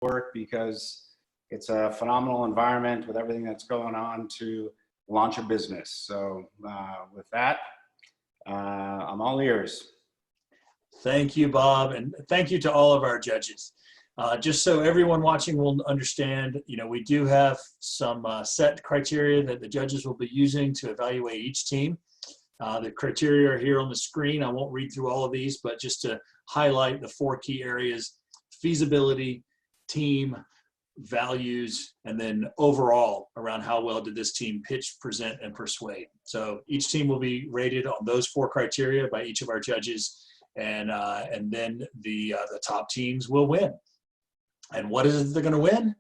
work because it's a phenomenal environment with everything that's going on to launch a business. So with that, I'm all ears. Thank you, Bob, and thank you to all of our judges. Just so everyone watching will understand, we do have some set criteria that the judges will be using to evaluate each team. The criteria are here on the screen. I won't read through all of these, but just to highlight the 4 key areas: feasibility, team, values, and then overall around how well did this team pitch, present, and persuade. So each team will be rated on those 4 criteria by each of our judges, and then the top teams will win. And what is it they're going to win?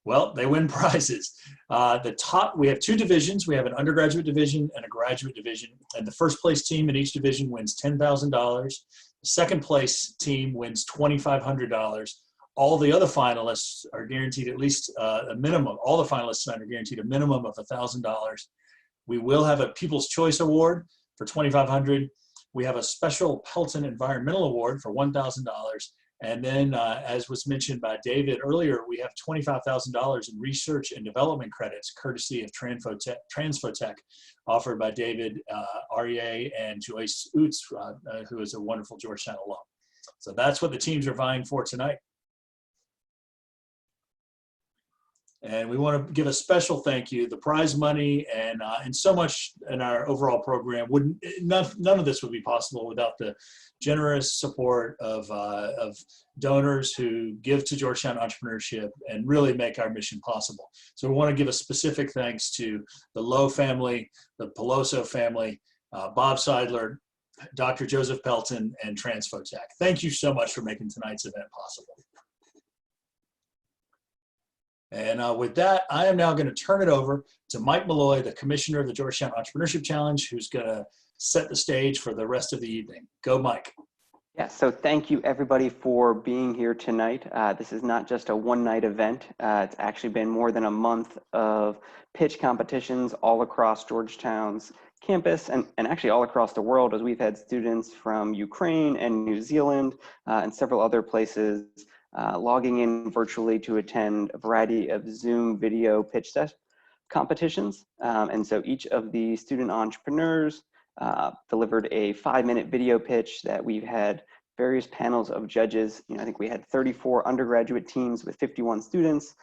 Well, they win prizes. We have 2 divisions. We have an undergraduate division and a graduate division. And the first place team in each division wins $10,000. The second place team wins $2,500. All the other finalists are guaranteed at least a minimum. All the finalists are guaranteed a minimum of $1,000. We will have a People's Choice Award for $2,500. We have a special Pelton Environmental Award for $1,000. And then, as was mentioned by David earlier, we have $25,000 in research and development credits, courtesy of Transfotech, offered by David Aryeh and Joyce Utz, who is a wonderful Georgetown alum. So that's what the teams are vying for tonight. And we want to give a special thank you. The prize money and so much in our overall program none of this would be possible without the generous support of donors who give to Georgetown Entrepreneurship and really make our mission possible. So we want to give a specific thanks to the Lowe family, the Peloso family, Bob Seidler, Dr. Joseph Pelton, and Transfotech. Thank you so much for making tonight's event possible. And with that, I am now going to turn it over to Mike Malloy, the commissioner of the Georgetown Entrepreneurship Challenge, who's going to set the stage for the rest of the evening. Go, Mike. Yeah, so thank you everybody for being here tonight. This is not just a one-night event. It's actually been more than a month of pitch competitions all across Georgetown's campus and actually all across the world, as we've had students from Ukraine and New Zealand and several other places logging in virtually to attend a variety of Zoom video pitch competitions. And so each of the student entrepreneurs delivered a 5-minute video pitch that we've had various panels of judges. I think we had 34 undergraduate teams with 51 students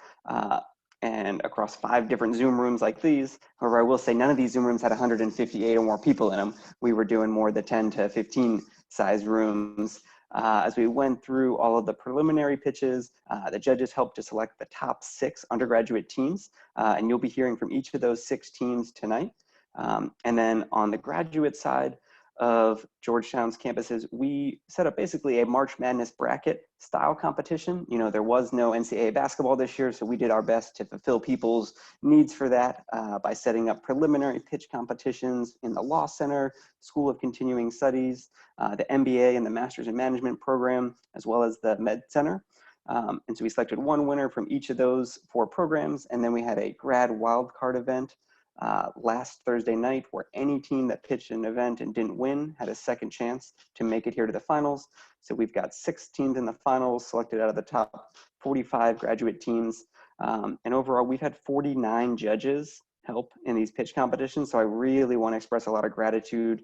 and across 5 different Zoom rooms like these. However, I will say none of these Zoom rooms had 158 or more people in them. We were doing more the 10 to 15 size rooms. As we went through all of the preliminary pitches, the judges helped to select the top 6 undergraduate teams, and you'll be hearing from each of those 6 teams tonight. And then on the graduate side of Georgetown's campuses, we set up basically a March Madness bracket style competition. There was no NCAA basketball this year, so we did our best to fulfill people's needs for that by setting up preliminary pitch competitions in the Law Center, School of Continuing Studies, the MBA and the Masters in Management program, as well as the Med Center. And so we selected one winner from each of those 4 programs, and then we had a grad wildcard event last Thursday night where any team that pitched an event and didn't win had a second chance to make it here to the finals. So we've got 6 teams in the finals selected out of the top 45 graduate teams. And overall, we've had 49 judges help in these pitch competitions. So I really want to express a lot of gratitude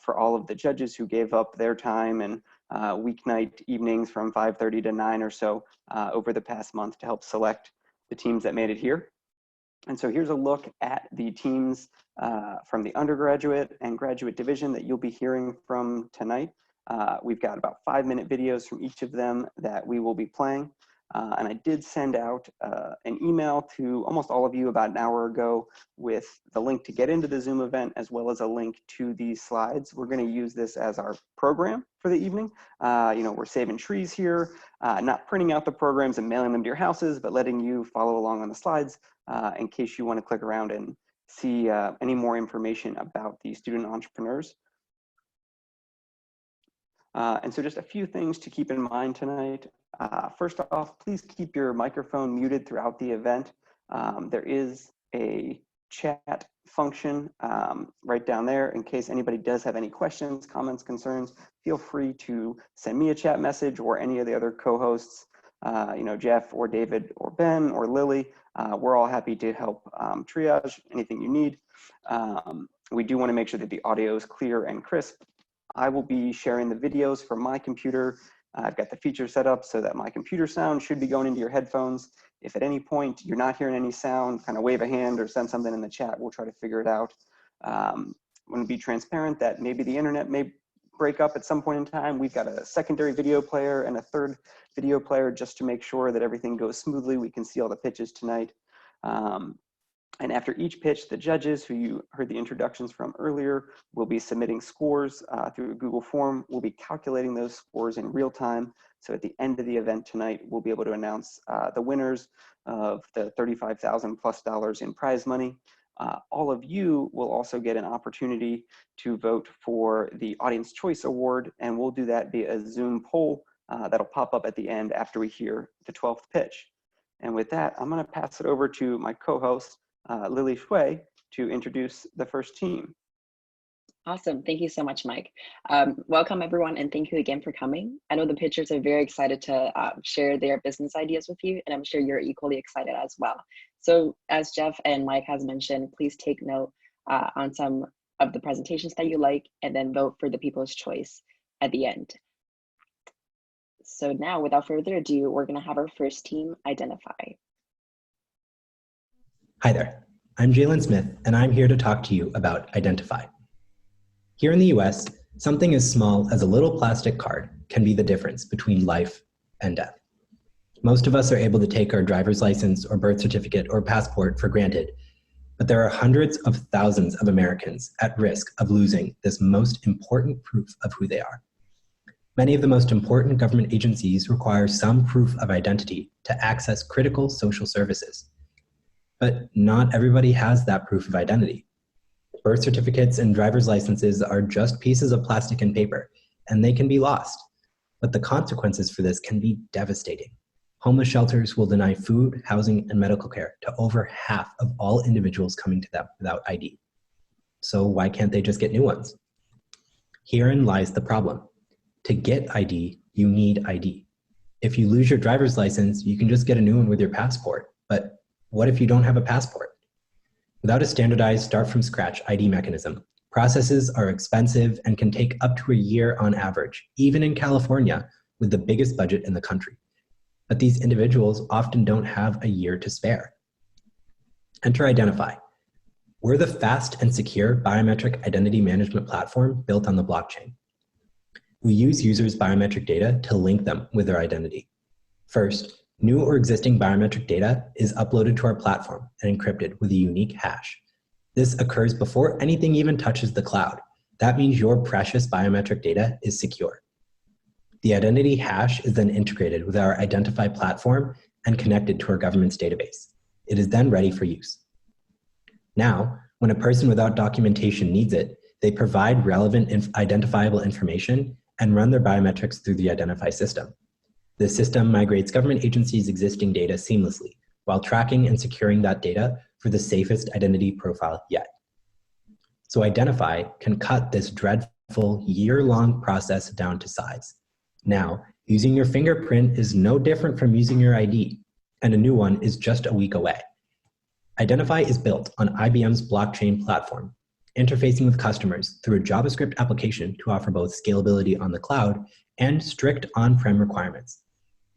for all of the judges who gave up their time and weeknight evenings from 5:30 to 9 or so over the past month to help select the teams that made it here. And so here's a look at the teams from the undergraduate and graduate division that you'll be hearing from tonight. We've got about 5-minute videos from each of them that we will be playing. And I did send out an email to almost all of you about an hour ago with the link to get into the Zoom event, as well as a link to these slides. We're going to use this as our program for the evening. We're saving trees here, not printing out the programs and mailing them to your houses, but letting you follow along on the slides in case you want to click around and see any more information about the student entrepreneurs. And so just a few things to keep in mind tonight. First off, please keep your microphone muted throughout the event. There is a chat function right down there in case anybody does have any questions, comments, concerns. Feel free to send me a chat message or any of the other co-hosts Jeff or David or Ben or Lily, we're all happy to help triage anything you need. We do want to make sure that the audio is clear and crisp. I will be sharing the videos from my computer. I've got the feature set up so that my computer sound should be going into your headphones. If at any point you're not hearing any sound, kind of wave a hand or send something in the chat. We'll try to figure it out. I'm going to be transparent that maybe the internet may break up at some point in time. We've got a secondary video player and a third video player just to make sure that everything goes smoothly. We can see all the pitches tonight. And after each pitch, the judges, who you heard the introductions from earlier, will be submitting scores through a Google form. We'll be calculating those scores in real time. So at the end of the event tonight, we'll be able to announce the winners of the $35,000+ in prize money. All of you will also get an opportunity to vote for the Audience Choice Award, and we'll do that via a Zoom poll that'll pop up at the end after we hear the 12th pitch. And with that, I'm going to pass it over to my co-host, Lily Shui, to introduce the first team. Awesome. Thank you so much, Mike. Welcome, everyone, and thank you again for coming. I know the pitchers are very excited to share their business ideas with you, and I'm sure you're equally excited as well. So as Jeff and Mike has mentioned, please take note on some of the presentations that you like, and then vote for the people's choice at the end. So now, without further ado, we're going to have our first team identify. Hi there, I'm Jalen Smith, and I'm here to talk to you about Identify. Here in the US, something as small as a little plastic card can be the difference between life and death. Most of us are able to take our driver's license or birth certificate or passport for granted, but there are hundreds of thousands of Americans at risk of losing this most important proof of who they are. Many of the most important government agencies require some proof of identity to access critical social services. But not everybody has that proof of identity. Birth certificates and driver's licenses are just pieces of plastic and paper, and they can be lost. But the consequences for this can be devastating. Homeless shelters will deny food, housing, and medical care to over half of all individuals coming to them without ID. So why can't they just get new ones? Herein lies the problem. To get ID, you need ID. If you lose your driver's license, you can just get a new one with your passport. But what if you don't have a passport? Without a standardized start-from-scratch ID mechanism, processes are expensive and can take up to a year on average, even in California, with the biggest budget in the country. But these individuals often don't have a year to spare. Enter Identify. We're the fast and secure biometric identity management platform built on the blockchain. We use users' biometric data to link them with their identity. First, new or existing biometric data is uploaded to our platform and encrypted with a unique hash. This occurs before anything even touches the cloud. That means your precious biometric data is secure. The identity hash is then integrated with our Identify platform and connected to our government's database. It is then ready for use. Now, when a person without documentation needs it, they provide relevant identifiable information and run their biometrics through the Identify system. The system migrates government agencies' existing data seamlessly while tracking and securing that data for the safest identity profile yet. So Identify can cut this dreadful year-long process down to size. Now, using your fingerprint is no different from using your ID, and a new one is just a week away. Identify is built on IBM's blockchain platform, interfacing with customers through a JavaScript application to offer both scalability on the cloud and strict on-prem requirements.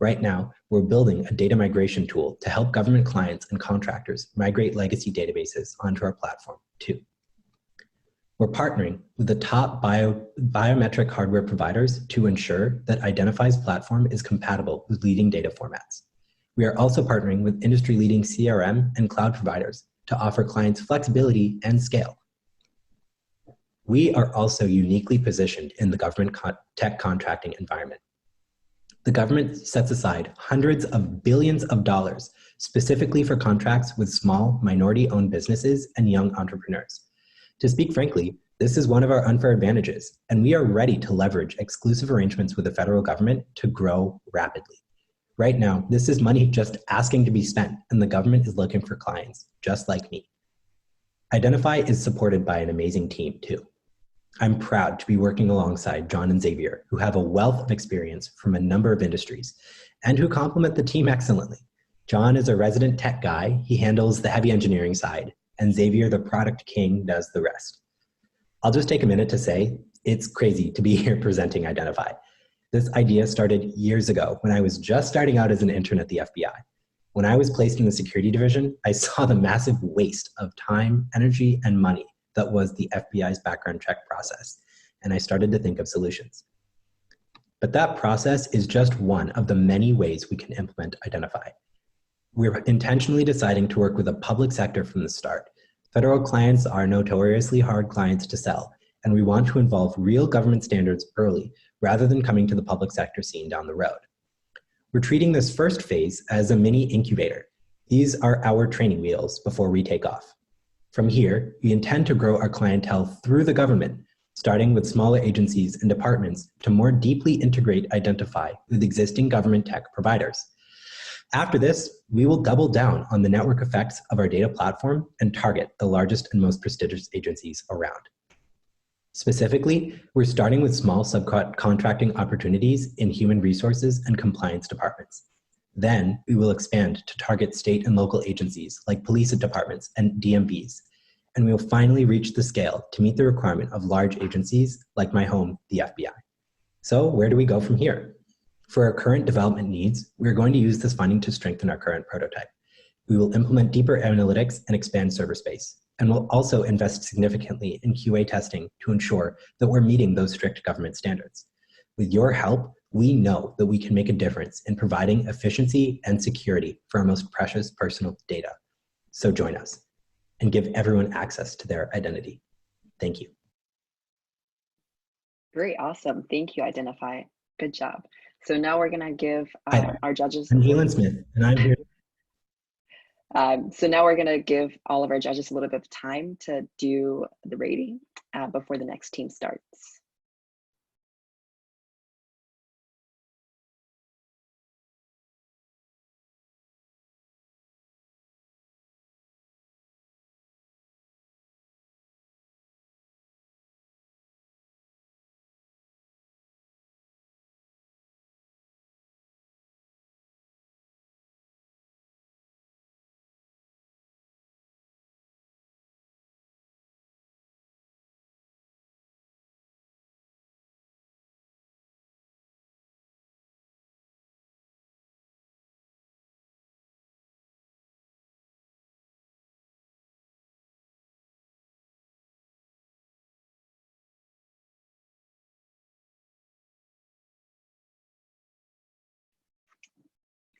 Right now, we're building a data migration tool to help government clients and contractors migrate legacy databases onto our platform too. We're partnering with the top biometric hardware providers to ensure that Identify's platform is compatible with leading data formats. We are also partnering with industry-leading CRM and cloud providers to offer clients flexibility and scale. We are also uniquely positioned in the government tech contracting environment. The government sets aside hundreds of billions of dollars specifically for contracts with small, minority-owned businesses and young entrepreneurs. To speak frankly, this is one of our unfair advantages, and we are ready to leverage exclusive arrangements with the federal government to grow rapidly. Right now, this is money just asking to be spent, and the government is looking for clients just like me. Identify is supported by an amazing team too. I'm proud to be working alongside John and Xavier, who have a wealth of experience from a number of industries and who complement the team excellently. John is a resident tech guy. He handles the heavy engineering side, and Xavier, the product king, does the rest. I'll just take a minute to say it's crazy to be here presenting Identify. This idea started years ago when I was just starting out as an intern at the FBI. When I was placed in the security division, I saw the massive waste of time, energy, and money that was the FBI's background check process, and I started to think of solutions. But that process is just one of the many ways we can implement Identify. We're intentionally deciding to work with the public sector from the start. Federal clients are notoriously hard clients to sell, and we want to involve real government standards early rather than coming to the public sector scene down the road. We're treating this first phase as a mini incubator. These are our training wheels before we take off. From here, we intend to grow our clientele through the government, starting with smaller agencies and departments to more deeply integrate Identify with existing government tech providers. After this, we will double down on the network effects of our data platform and target the largest and most prestigious agencies around. Specifically, we're starting with small subcontracting opportunities in human resources and compliance departments. Then we will expand to target state and local agencies like police departments and DMVs. And we will finally reach the scale to meet the requirement of large agencies like my home, the FBI. So where do we go from here? For our current development needs, we're going to use this funding to strengthen our current prototype. We will implement deeper analytics and expand server space. And we'll also invest significantly in QA testing to ensure that we're meeting those strict government standards. With your help, we know that we can make a difference in providing efficiency and security for our most precious personal data. So join us and give everyone access to their identity. Thank you. Great, awesome. Thank you, Identify. Good job. So now we're gonna give our judges. I'm Jalen Smith, and I'm here. So now we're gonna give all of our judges a little bit of time to do the rating before the next team starts.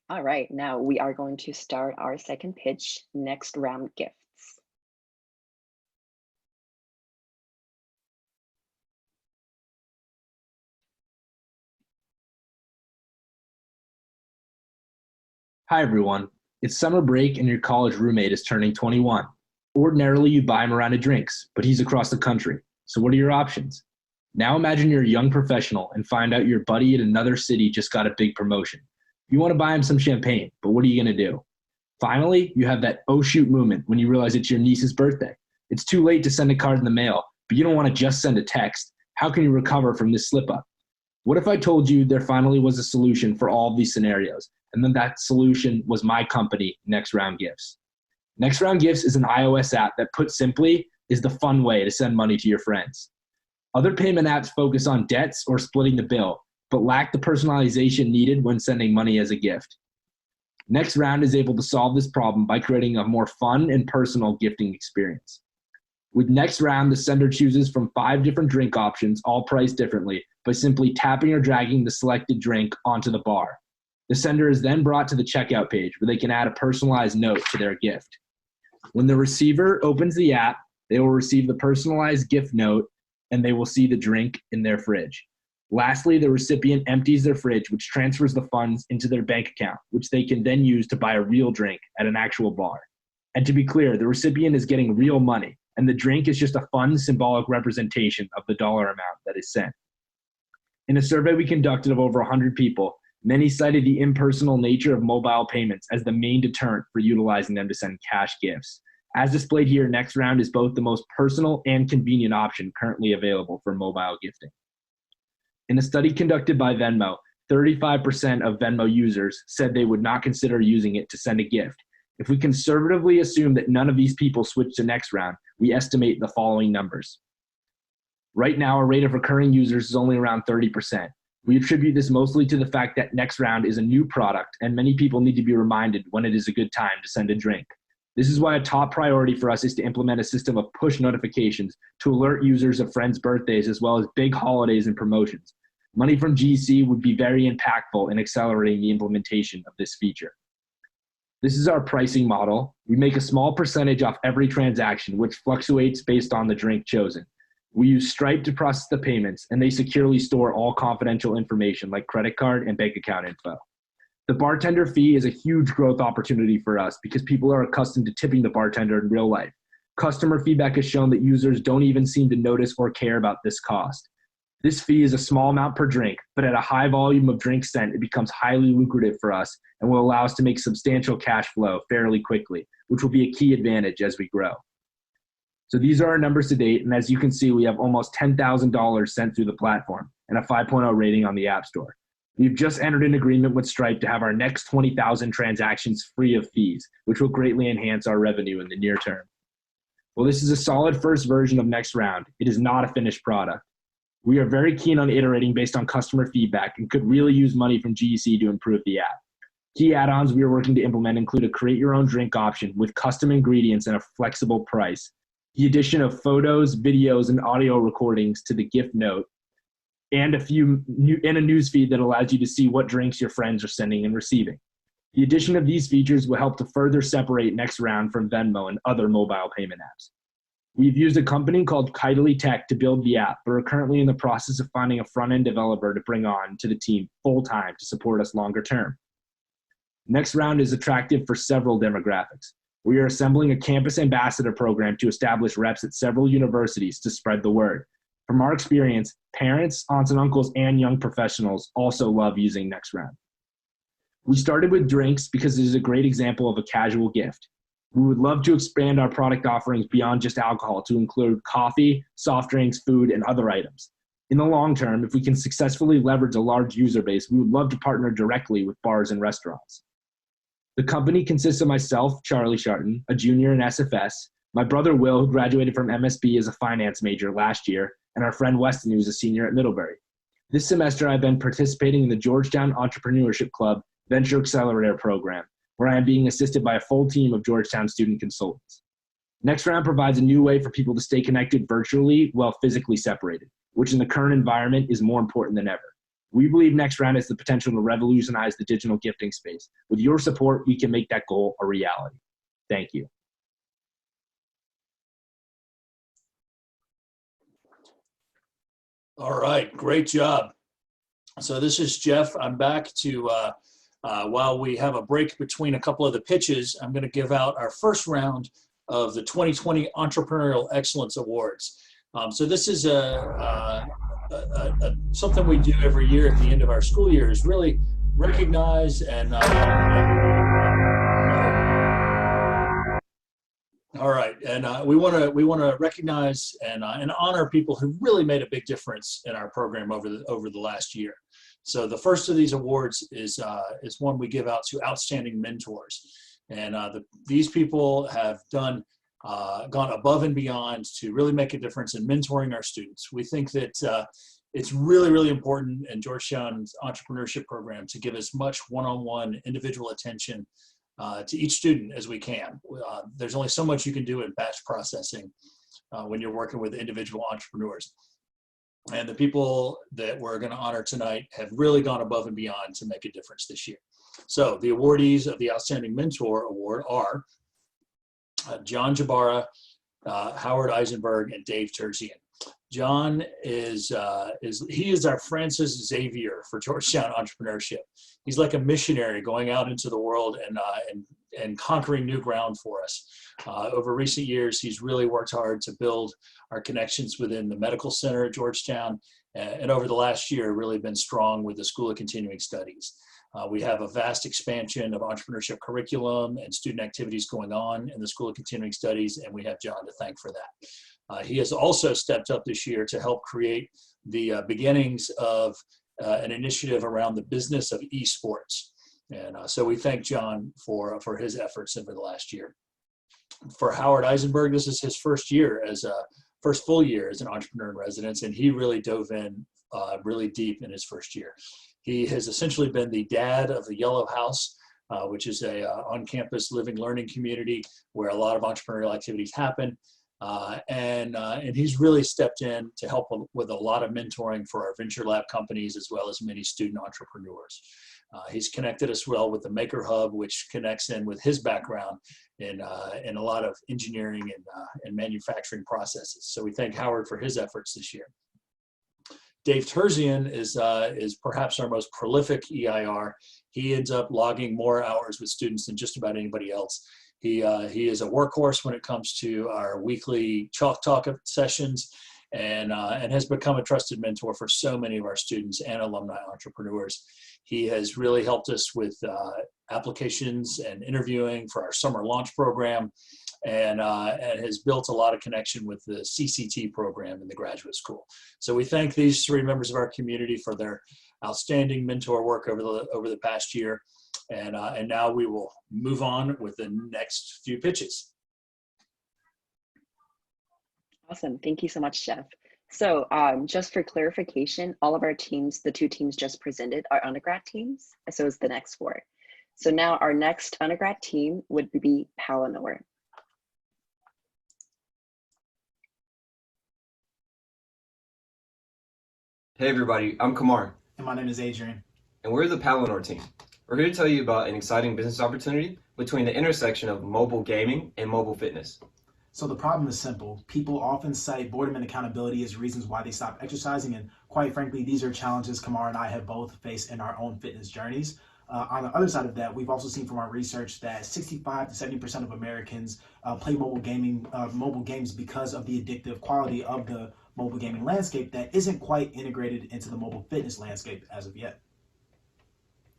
All right, now we are going to start our second pitch, next round gifts. Hi, everyone. It's summer break and your college roommate is turning 21. Ordinarily, you buy him a round of drinks, but he's across the country. So what are your options? Now imagine you're a young professional and find out your buddy in another city just got a big promotion. You want to buy him some champagne, but what are you going to do? Finally, you have that oh shoot moment when you realize it's your niece's birthday. It's too late to send a card in the mail, but you don't want to just send a text. How can you recover from this slip up? What if I told you there finally was a solution for all of these scenarios? And then that solution was my company, Next Round Gifts. Next Round Gifts is an iOS app that, put simply, is the fun way to send money to your friends. Other payment apps focus on debts or splitting the bill, but lack the personalization needed when sending money as a gift. Next Round is able to solve this problem by creating a more fun and personal gifting experience. With Next Round, the sender chooses from 5 different drink options, all priced differently, by simply tapping or dragging the selected drink onto the bar. The sender is then brought to the checkout page where they can add a personalized note to their gift. When the receiver opens the app, they will receive the personalized gift note and they will see the drink in their fridge. Lastly, the recipient empties their fridge, which transfers the funds into their bank account, which they can then use to buy a real drink at an actual bar. And to be clear, the recipient is getting real money, and the drink is just a fun, symbolic representation of the dollar amount that is sent. In a survey we conducted of over 100 people, many cited the impersonal nature of mobile payments as the main deterrent for utilizing them to send cash gifts. As displayed here, Next Round is both the most personal and convenient option currently available for mobile gifting. In a study conducted by Venmo, 35% of Venmo users said they would not consider using it to send a gift. If we conservatively assume that none of these people switch to Next Round, we estimate the following numbers. Right now, our rate of recurring users is only around 30%. We attribute this mostly to the fact that Next Round is a new product and many people need to be reminded when it is a good time to send a drink. This is why a top priority for us is to implement a system of push notifications to alert users of friends' birthdays as well as big holidays and promotions. Money from GEC would be very impactful in accelerating the implementation of this feature. This is our pricing model. We make a small percentage off every transaction, which fluctuates based on the drink chosen. We use Stripe to process the payments, and they securely store all confidential information like credit card and bank account info. The bartender fee is a huge growth opportunity for us because people are accustomed to tipping the bartender in real life. Customer feedback has shown that users don't even seem to notice or care about this cost. This fee is a small amount per drink, but at a high volume of drinks sent, it becomes highly lucrative for us and will allow us to make substantial cash flow fairly quickly, which will be a key advantage as we grow. So these are our numbers to date, and as you can see, we have almost $10,000 sent through the platform and a 5.0 rating on the App Store. We've just entered an agreement with Stripe to have our next 20,000 transactions free of fees, which will greatly enhance our revenue in the near term. Well, this is a solid first version of Next Round. It is not a finished product. We are very keen on iterating based on customer feedback and could really use money from GEC to improve the app. Key add-ons we are working to implement include a create your own drink option with custom ingredients and a flexible price, the addition of photos, videos, and audio recordings to the gift note, and a news feed that allows you to see what drinks your friends are sending and receiving. The addition of these features will help to further separate Next Round from Venmo and other mobile payment apps. We've used a company called Kitely Tech to build the app, but are currently in the process of finding a front-end developer to bring on to the team full-time to support us longer term. Next Round is attractive for several demographics. We are assembling a campus ambassador program to establish reps at several universities to spread the word. From our experience, parents, aunts and uncles, and young professionals also love using Next Round. We started with drinks because it is a great example of a casual gift. We would love to expand our product offerings beyond just alcohol to include coffee, soft drinks, food, and other items. In the long term, if we can successfully leverage a large user base, we would love to partner directly with bars and restaurants. The company consists of myself, Charlie Sharton, a junior in SFS, my brother Will, who graduated from MSB as a finance major last year, and our friend Weston, who's a senior at Middlebury. This semester, I've been participating in the Georgetown Entrepreneurship Club Venture Accelerator program, where I am being assisted by a full team of Georgetown student consultants. Next Round provides a new way for people to stay connected virtually while physically separated, which in the current environment is more important than ever. We believe Next Round has the potential to revolutionize the digital gifting space. With your support, we can make that goal a reality. Thank you. All right, great job. So this is Jeff. I'm back to, while we have a break between a couple of the pitches, I'm going to give out our first round of the 2020 Entrepreneurial Excellence Awards. So this is something we do every year at the end of our school year, is really recognize and all right, and we want to recognize and honor people who really made a big difference in our program over the last year. So the first of these awards is one we give out to outstanding mentors, and these people have gone above and beyond to really make a difference in mentoring our students. We think that it's really, really important in Georgetown's entrepreneurship program to give as much one-on-one individual attention to each student as we can. There's only so much you can do in batch processing when you're working with individual entrepreneurs. And the people that we're going to honor tonight have really gone above and beyond to make a difference this year. So the awardees of the Outstanding Mentor Award are John Jabara, Howard Eisenberg, and Dave Terzian. John is our Francis Xavier for Georgetown Entrepreneurship. He's like a missionary going out into the world and conquering new ground for us. Over recent years, he's really worked hard to build our connections within the medical center at Georgetown, and over the last year, really been strong with the School of Continuing Studies. We have a vast expansion of entrepreneurship curriculum and student activities going on in the School of Continuing Studies, and we have John to thank for that. He has also stepped up this year to help create the beginnings of an initiative around the business of esports. And so we thank John for his efforts over the last year. For Howard Eisenberg, this is his first full year as an entrepreneur in residence, and he really dove in really deep in his first year. He has essentially been the dad of the Yellow House, which is a on-campus living learning community where a lot of entrepreneurial activities happen. And he's really stepped in to help with a lot of mentoring for our Venture Lab companies, as well as many student entrepreneurs. He's connected us well with the Maker Hub, which connects in with his background in a lot of engineering and manufacturing processes. So we thank Howard for his efforts this year. Dave Terzian is perhaps our most prolific EIR. He ends up logging more hours with students than just about anybody else. He is a workhorse when it comes to our weekly Chalk Talk sessions, and has become a trusted mentor for so many of our students and alumni entrepreneurs. He has really helped us with applications and interviewing for our summer launch program, and has built a lot of connection with the CCT program in the graduate school. So we thank these three members of our community for their outstanding mentor work over the past year. And now we will move on with the next few pitches. Awesome. Thank you so much, Jeff. So just for clarification, all of our teams, the two teams just presented, are undergrad teams. So is the next four. So now our next undergrad team would be Palanor. Hey everybody, I'm Kamar. And my name is Adrian. And we're the Palanor team. We're here to tell you about an exciting business opportunity between the intersection of mobile gaming and mobile fitness. So the problem is simple. People often cite boredom and accountability as reasons why they stop exercising, and quite frankly, these are challenges Kamar and I have both faced in our own fitness journeys. On the other side of that, we've also seen from our research that 65 to 70% of Americans play mobile games because of the addictive quality of the mobile gaming landscape that isn't quite integrated into the mobile fitness landscape as of yet.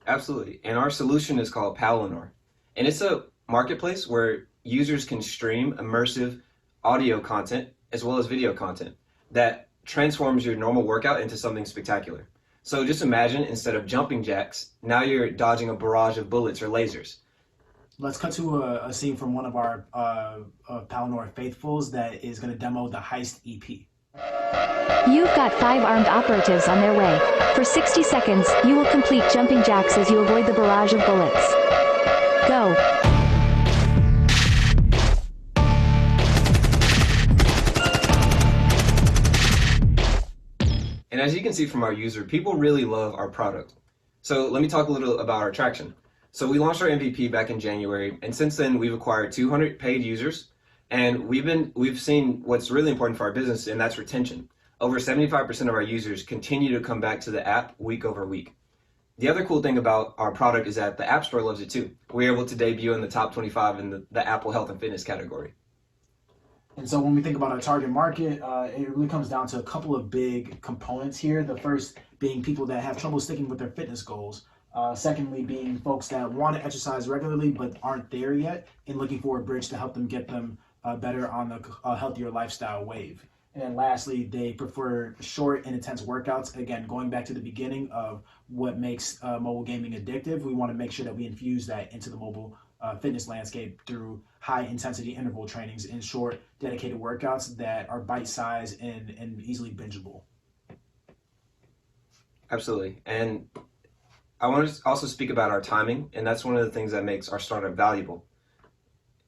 Absolutely. And our solution is called Palanor. And it's a marketplace where users can stream immersive audio content as well as video content that transforms your normal workout into something spectacular. So just imagine, instead of jumping jacks, now you're dodging a barrage of bullets or lasers. Let's cut to a scene from one of our Palanor faithfuls that is going to demo the Heist EP. You've got 5 armed operatives on their way. For 60 seconds, you will complete jumping jacks as you avoid the barrage of bullets. Go. And as you can see from our user, people really love our product. So let me talk a little about our traction. So we launched our MVP back in January, and since then we've acquired 200 paid users, and we've seen what's really important for our business, and that's retention. Over 75% of our users continue to come back to the app week over week. The other cool thing about our product is that the App Store loves it too. We're able to debut in the top 25 in the Apple Health and Fitness category. And so when we think about our target market, it really comes down to a couple of big components here. The first being people that have trouble sticking with their fitness goals. Secondly, being folks that want to exercise regularly but aren't there yet and looking for a bridge to help them get them better on the healthier lifestyle wave. And then lastly, they prefer short and intense workouts. Again, going back to the beginning of what makes mobile gaming addictive, we want to make sure that we infuse that into the mobile fitness landscape through high intensity interval trainings and short dedicated workouts that are bite-sized and easily bingeable. Absolutely. And I want to also speak about our timing, and that's one of the things that makes our startup valuable.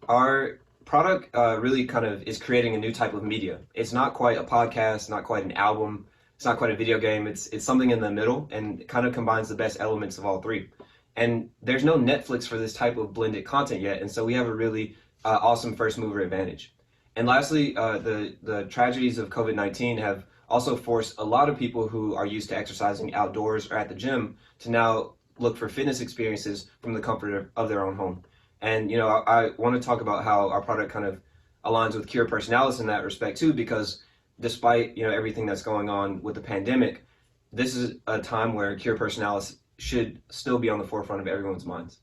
Our product really kind of is creating a new type of media. It's not quite a podcast, not quite an album, it's not quite a video game. It's something in the middle, and it kind of combines the best elements of all three. And there's no Netflix for this type of blended content yet, and so we have a really awesome first mover advantage. And lastly, the tragedies of COVID-19 have also forced a lot of people who are used to exercising outdoors or at the gym to now look for fitness experiences from the comfort of their own home. And I want to talk about how our product kind of aligns with Cure Personalis in that respect too, because despite everything that's going on with the pandemic, this is a time where Cure Personalis should still be on the forefront of everyone's minds.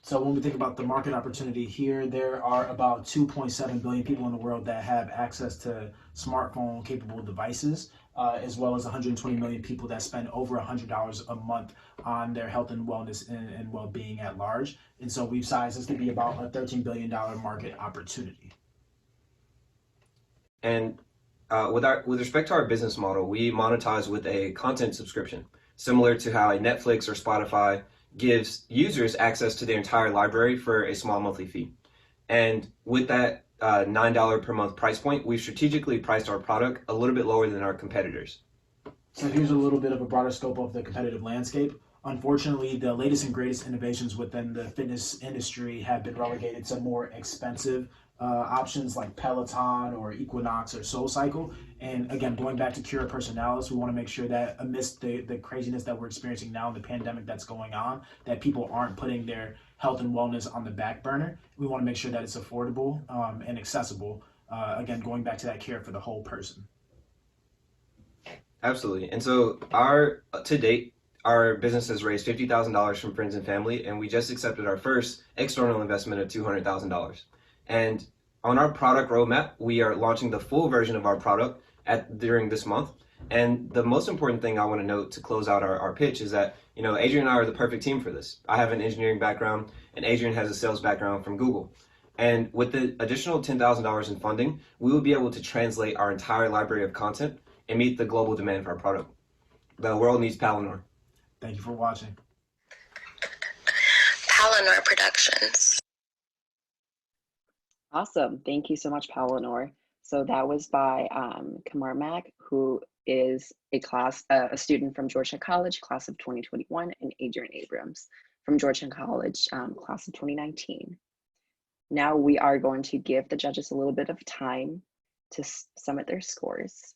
So when we think about the market opportunity here, there are about 2.7 billion people in the world that have access to smartphone capable devices, as well as 120 million people that spend over $100 a month on their health and wellness and well-being at large. And so we've sized this to be about a $13 billion market opportunity. And with respect to our business model, we monetize with a content subscription, similar to how a Netflix or Spotify gives users access to their entire library for a small monthly fee. And with that $9 per month price point, we've strategically priced our product a little bit lower than our competitors. So here's a little bit of a broader scope of the competitive landscape. Unfortunately, the latest and greatest innovations within the fitness industry have been relegated to more expensive options like Peloton or Equinox or SoulCycle. And again, going back to Cura Personalis, we want to make sure that amidst the craziness that we're experiencing now in the pandemic that's going on, that people aren't putting their health and wellness on the back burner. We want to make sure that it's affordable and accessible. Again, going back to that care for the whole person. Absolutely. And so to date, our business has raised $50,000 from friends and family, and we just accepted our first external investment of $200,000. And on our product roadmap, we are launching the full version of our product during this month. And the most important thing I want to note to close out our pitch is that, Adrian and I are the perfect team for this. I have an engineering background, and Adrian has a sales background from Google. And with the additional $10,000 in funding, we will be able to translate our entire library of content and meet the global demand for our product. The world needs Palinor. Thank you for watching. Palinor Productions. Awesome. Thank you so much, Palinor. So that was by Kamar Mack, who is a student from Georgetown College, class of 2021, and Adrian Abrams from Georgetown College, class of 2019. Now we are going to give the judges a little bit of time to submit their scores.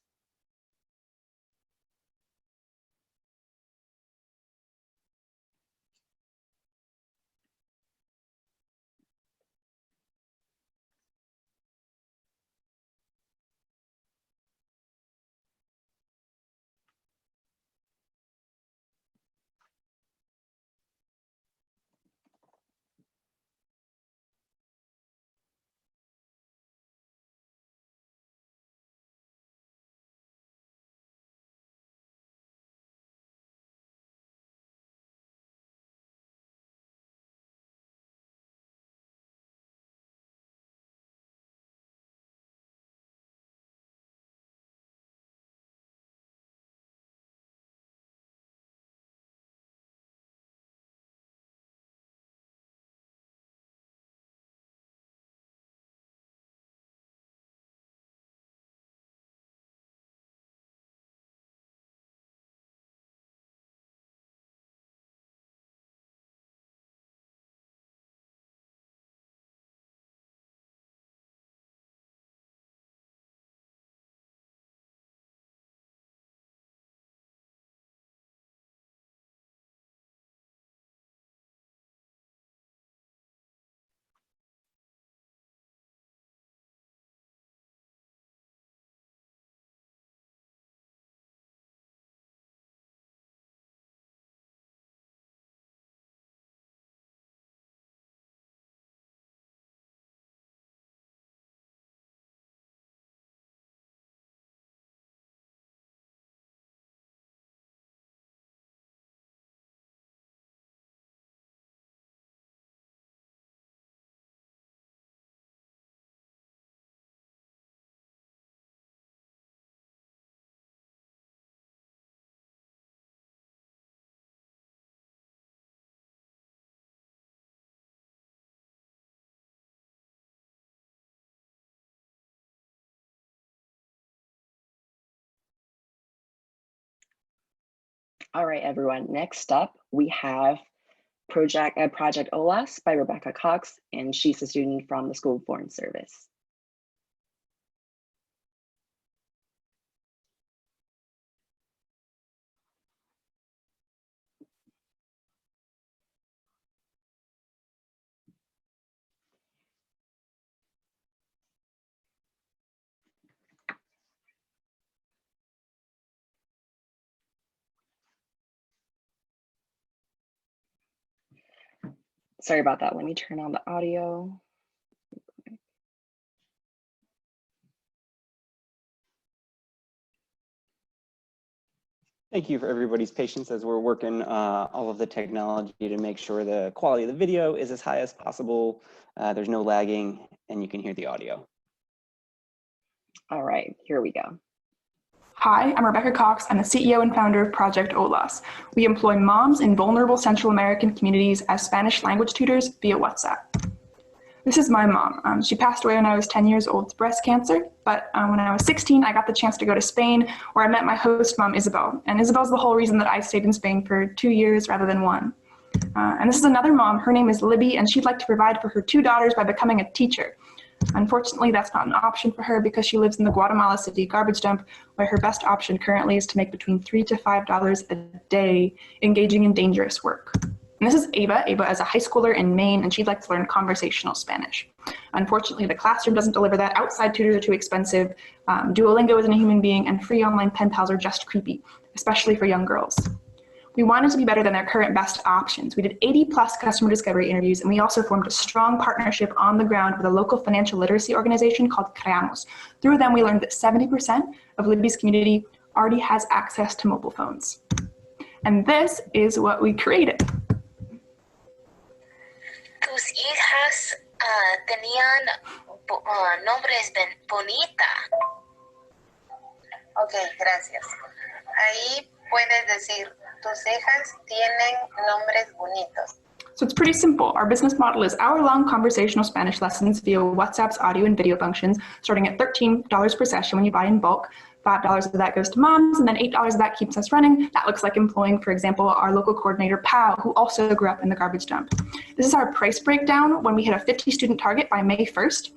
All right, everyone. Next up, we have Project OLAS by Rebecca Cox, and she's a student from the School of Foreign Service. Sorry about that. Let me turn on the audio. Thank you for everybody's patience as we're working all of the technology to make sure the quality of the video is as high as possible. There's no lagging and you can hear the audio. All right, here we go. Hi, I'm Rebecca Cox. I'm the CEO and founder of Project OLAS. We employ moms in vulnerable Central American communities as Spanish language tutors via WhatsApp. This is my mom. She passed away when I was 10 years old to breast cancer, but when I was 16, I got the chance to go to Spain where I met my host mom, Isabel. And Isabel's the whole reason that I stayed in Spain for 2 years rather than 1. And this is another mom. Her name is Libby, and she'd like to provide for her 2 daughters by becoming a teacher. Unfortunately, that's not an option for her because she lives in the Guatemala City garbage dump, where her best option currently is to make between $3 to $5 a day engaging in dangerous work. And this is Ava. Ava is a high schooler in Maine, and she'd like to learn conversational Spanish. Unfortunately, the classroom doesn't deliver that. Outside tutors are too expensive. Duolingo isn't a human being, and free online pen pals are just creepy, especially for young girls. We wanted to be better than their current best options. We did 80+ customer discovery interviews, and we also formed a strong partnership on the ground with a local financial literacy organization called Creamos. Through them, we learned that 70% of Libby's community already has access to mobile phones. And this is what we created. Tus hijas tenían nombres bonita. Ok, gracias. Ahí puedes decir, tus hijas tienen nombres bonitos. So it's pretty simple. Our business model is hour-long conversational Spanish lessons via WhatsApp's audio and video functions, starting at $13 per session when you buy in bulk. $5 of that goes to moms, and then $8 of that keeps us running. That looks like employing, for example, our local coordinator, Pau, who also grew up in the garbage dump. This is our price breakdown when we hit a 50-student target by May 1st.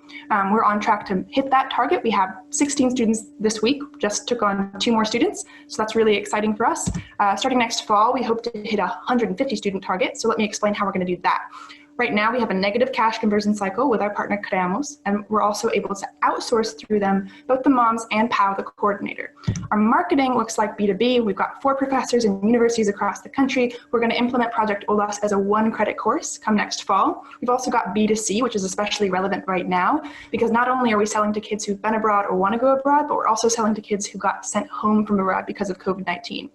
We're on track to hit that target. We have 16 students this week, just took on 2 more students, so that's really exciting for us. Starting next fall, we hope to hit a 150-student target, so let me explain how we're going to do that. Right now, we have a negative cash conversion cycle with our partner Creamos, and we're also able to outsource through them both the moms and Pau, the coordinator. Our marketing looks like B2B. We've got 4 professors in universities across the country. We're going to implement Project OLAS as a 1-credit course come next fall. We've also got B2C, which is especially relevant right now, because not only are we selling to kids who've been abroad or want to go abroad, but we're also selling to kids who got sent home from abroad because of COVID-19.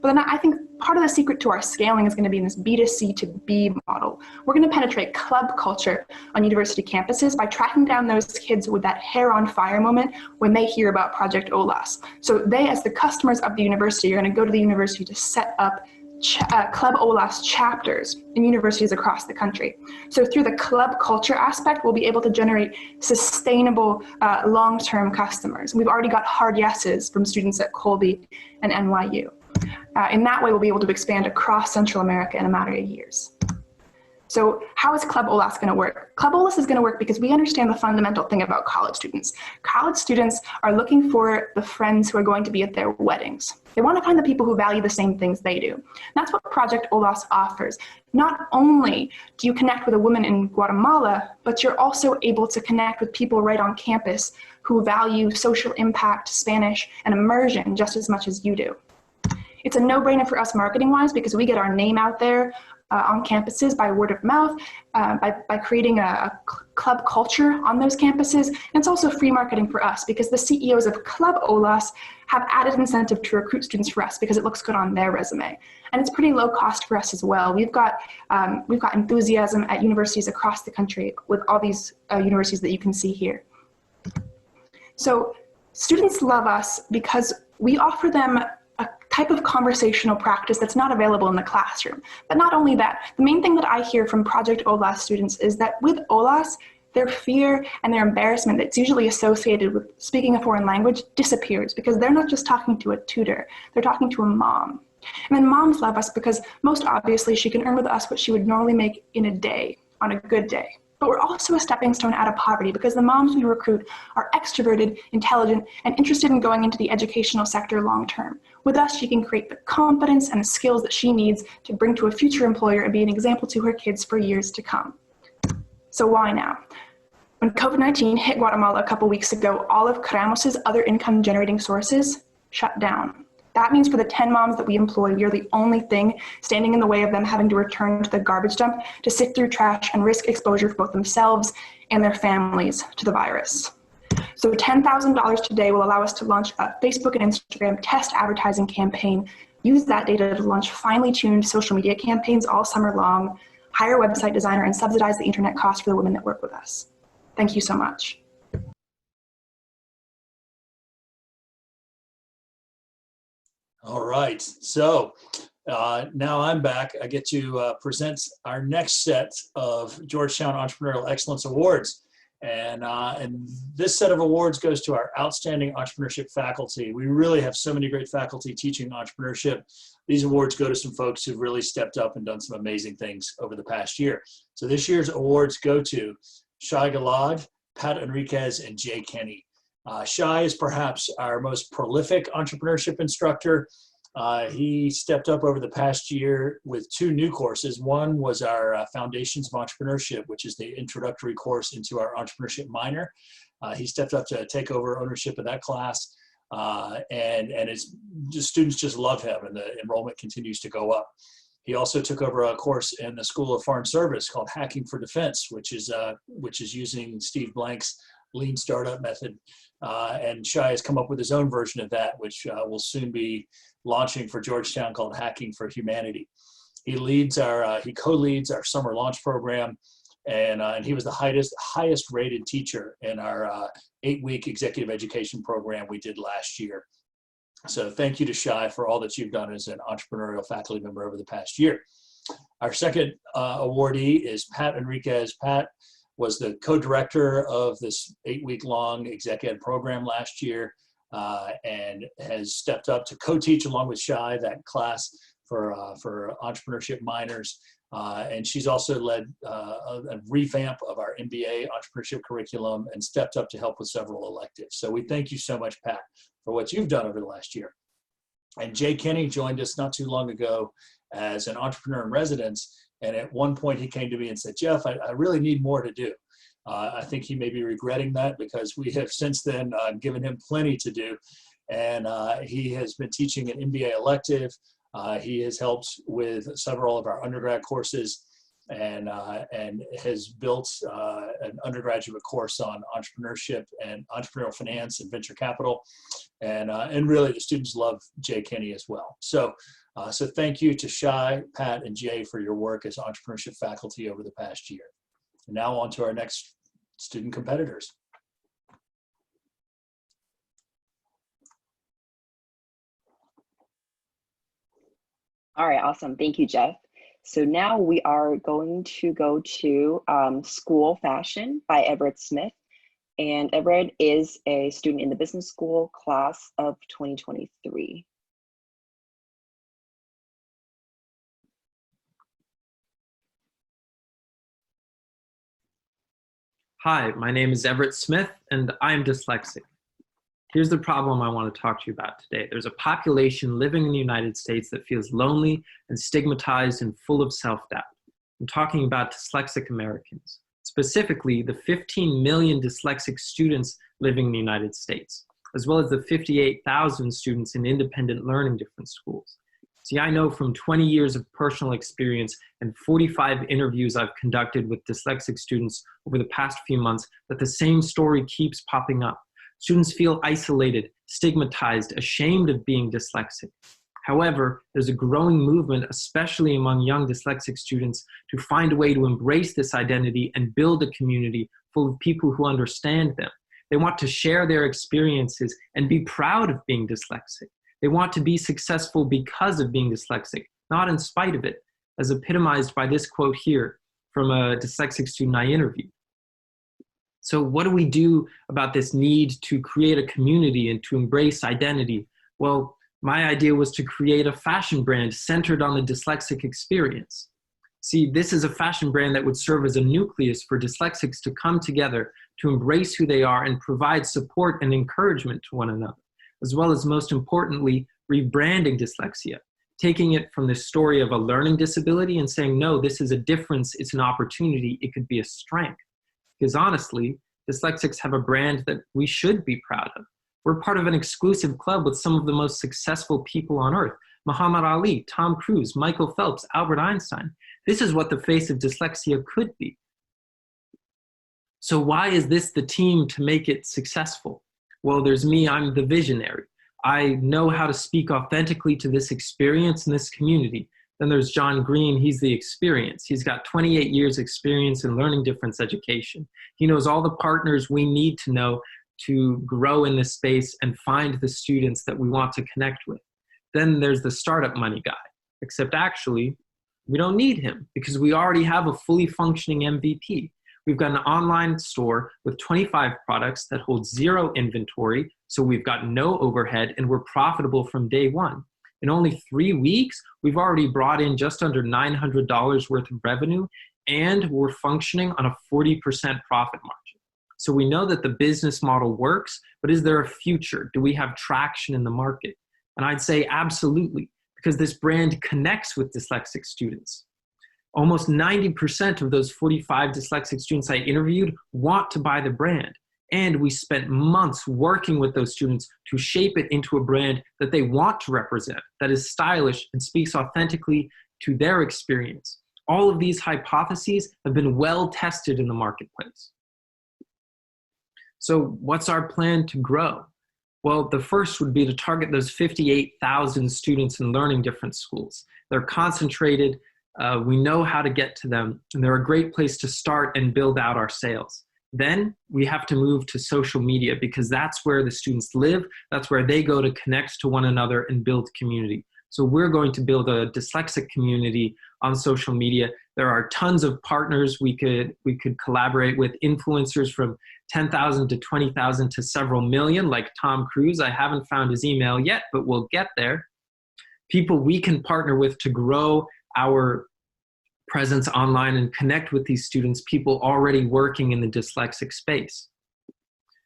But then I think part of the secret to our scaling is going to be in this B2C to B model. We're going to penetrate club culture on university campuses by tracking down those kids with that hair on fire moment when they hear about Project OLAS. So they, as the customers of the university, are going to go to the university to set up Club OLAS chapters in universities across the country. So through the club culture aspect, we'll be able to generate sustainable long-term customers. We've already got hard yeses from students at Colby and NYU. In that way, we'll be able to expand across Central America in a matter of years. So how is Club OLAS going to work? Club OLAS is going to work because we understand the fundamental thing about college students. College students are looking for the friends who are going to be at their weddings. They want to find the people who value the same things they do. That's what Project OLAS offers. Not only do you connect with a woman in Guatemala, but you're also able to connect with people right on campus who value social impact, Spanish, and immersion just as much as you do. It's a no-brainer for us marketing-wise because we get our name out there on campuses by word of mouth, by creating a club culture on those campuses. And it's also free marketing for us because the CEOs of Club OLAS have added incentive to recruit students for us because it looks good on their resume. And it's pretty low cost for us as well. We've got enthusiasm at universities across the country with all these universities that you can see here. So students love us because we offer them a type of conversational practice that's not available in the classroom. But not only that, the main thing that I hear from Project OLAS students is that with OLAS, their fear and their embarrassment that's usually associated with speaking a foreign language disappears because they're not just talking to a tutor, they're talking to a mom. And then moms love us because most obviously she can earn with us what she would normally make in a day, on a good day. But we're also a stepping stone out of poverty because the moms we recruit are extroverted, intelligent, and interested in going into the educational sector long term. With us, she can create the confidence and the skills that she needs to bring to a future employer and be an example to her kids for years to come. So why now? When COVID-19 hit Guatemala a couple weeks ago, all of Creamos' other income generating sources shut down. That means for the 10 moms that we employ, we are the only thing standing in the way of them having to return to the garbage dump to sift through trash and risk exposure for both themselves and their families to the virus. So $10,000 today will allow us to launch a Facebook and Instagram test advertising campaign, use that data to launch finely tuned social media campaigns all summer long, hire a website designer, and subsidize the internet cost for the women that work with us. Thank you so much. All right, so now I'm back. I get to present our next set of Georgetown Entrepreneurial Excellence Awards. And this set of awards goes to our outstanding entrepreneurship faculty. We really have so many great faculty teaching entrepreneurship. These awards go to some folks who've really stepped up and done some amazing things over the past year. So this year's awards go to Shai Gilad, Pat Enriquez, and Jay Kenny. Shai is perhaps our most prolific entrepreneurship instructor. He stepped up over the past year with 2 new courses. One was our Foundations of Entrepreneurship, which is the introductory course into our entrepreneurship minor. He stepped up to take over ownership of that class, and students just love him, and the enrollment continues to go up. He also took over a course in the School of Foreign Service called Hacking for Defense, which is using Steve Blank's lean startup method. And Shai has come up with his own version of that, which will soon be launching for Georgetown, called Hacking for Humanity. He co-leads our summer launch program, and he was the highest rated teacher in our 8-week executive education program we did last year. So thank you to Shai for all that you've done as an entrepreneurial faculty member over the past year. Our second awardee is Pat Enriquez. Pat was the co-director of this 8-week-long exec ed program last year, and has stepped up to co-teach along with Shai that class for entrepreneurship minors. And she's also led a revamp of our MBA entrepreneurship curriculum and stepped up to help with several electives. So we thank you so much, Pat, for what you've done over the last year. And Jay Kenny joined us not too long ago as an entrepreneur in residence. And at one point he came to me and said, Jeff, I really need more to do. I think he may be regretting that, because we have since then given him plenty to do. And he has been teaching an MBA elective. He has helped with several of our undergrad courses, and has built an undergraduate course on entrepreneurship and entrepreneurial finance and venture capital. And really the students love Jay Kenny as well. So thank you to Shai, Pat, and Jay for your work as entrepreneurship faculty over the past year. And now on to our next student competitors. All right, awesome. Thank you, Jeff. So now we are going to go to School Fashion by Everett Smith. And Everett is a student in the business school class of 2023. Hi, my name is Everett Smith, and I'm dyslexic. Here's the problem I want to talk to you about today. There's a population living in the United States that feels lonely and stigmatized and full of self-doubt. I'm talking about dyslexic Americans, specifically the 15 million dyslexic students living in the United States, as well as the 58,000 students in independent learning different schools. See, I know from 20 years of personal experience and 45 interviews I've conducted with dyslexic students over the past few months that the same story keeps popping up. Students feel isolated, stigmatized, ashamed of being dyslexic. However, there's a growing movement, especially among young dyslexic students, to find a way to embrace this identity and build a community full of people who understand them. They want to share their experiences and be proud of being dyslexic. They want to be successful because of being dyslexic, not in spite of it, as epitomized by this quote here from a dyslexic student I interviewed. So what do we do about this need to create a community and to embrace identity? Well, my idea was to create a fashion brand centered on the dyslexic experience. See, this is a fashion brand that would serve as a nucleus for dyslexics to come together to embrace who they are and provide support and encouragement to one another, as well as, most importantly, rebranding dyslexia, taking it from the story of a learning disability and saying, no, this is a difference, it's an opportunity, it could be a strength. Because honestly, dyslexics have a brand that we should be proud of. We're part of an exclusive club with some of the most successful people on earth. Muhammad Ali, Tom Cruise, Michael Phelps, Albert Einstein. This is what the face of dyslexia could be. So why is this the team to make it successful? Well, there's me, I'm the visionary. I know how to speak authentically to this experience in this community. Then there's John Green, he's the experience. He's got 28 years experience in learning difference education. He knows all the partners we need to know to grow in this space and find the students that we want to connect with. Then there's the startup money guy, except actually, we don't need him because we already have a fully functioning MVP. We've got an online store with 25 products that hold 0 inventory, so we've got no overhead and we're profitable from day one. In only 3 weeks, we've already brought in just under $900 worth of revenue, and we're functioning on a 40% profit margin. So we know that the business model works, but is there a future? Do we have traction in the market? And I'd say absolutely, because this brand connects with dyslexic students. Almost 90% of those 45 dyslexic students I interviewed want to buy the brand. And we spent months working with those students to shape it into a brand that they want to represent, that is stylish and speaks authentically to their experience. All of these hypotheses have been well tested in the marketplace. So what's our plan to grow? Well, the first would be to target those 58,000 students in learning difference schools. They're concentrated. We know how to get to them, and they're a great place to start and build out our sales. Then we have to move to social media because that's where the students live. That's where they go to connect to one another and build community. So we're going to build a dyslexic community on social media. There are tons of partners we could collaborate with, influencers from 10,000 to 20,000 to several million, like Tom Cruise. I haven't found his email yet, but we'll get there. People we can partner with to grow our presence online and connect with these students, people already working in the dyslexic space.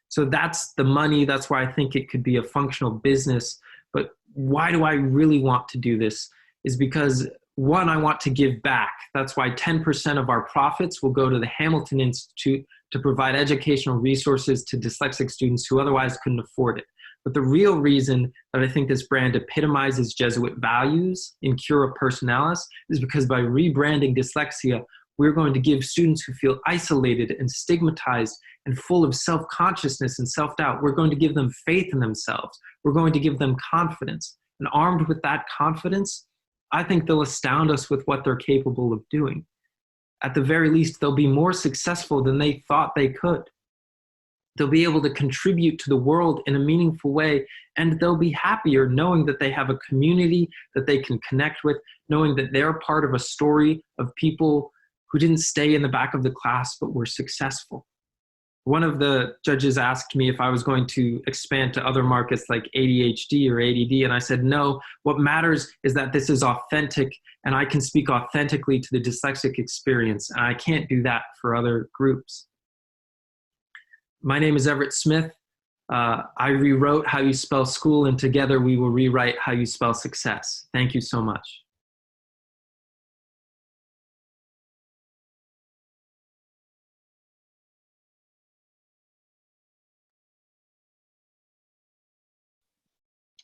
So that's the money. That's why I think it could be a functional business. But why do I really want to do this? Is because, one, I want to give back. That's why 10% of our profits will go to the Hamilton Institute to provide educational resources to dyslexic students who otherwise couldn't afford it. But the real reason that I think this brand epitomizes Jesuit values in Cura Personalis is because by rebranding dyslexia, we're going to give students who feel isolated and stigmatized and full of self-consciousness and self-doubt, we're going to give them faith in themselves. We're going to give them confidence. And armed with that confidence, I think they'll astound us with what they're capable of doing. At the very least, they'll be more successful than they thought they could. They'll be able to contribute to the world in a meaningful way, and they'll be happier knowing that they have a community that they can connect with, knowing that they're part of a story of people who didn't stay in the back of the class but were successful. One of the judges asked me if I was going to expand to other markets like ADHD or ADD, and I said, no, what matters is that this is authentic and I can speak authentically to the dyslexic experience, and I can't do that for other groups. My name is Everett Smith. I rewrote how you spell school, and together we will rewrite how you spell success. Thank you so much.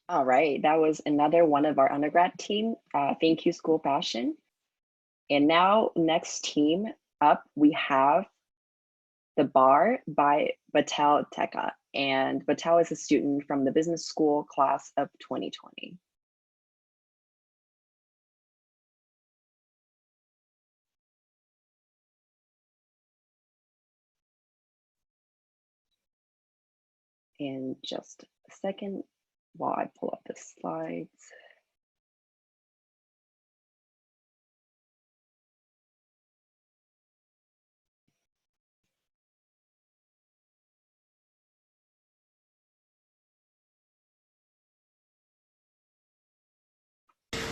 All right, that was another one of our undergrad team. Thank you, School Passion. And now, next team up, we have The Bar by Batel Teka. And Batel is a student from the business school class of 2020. In just a second, while I pull up the slides.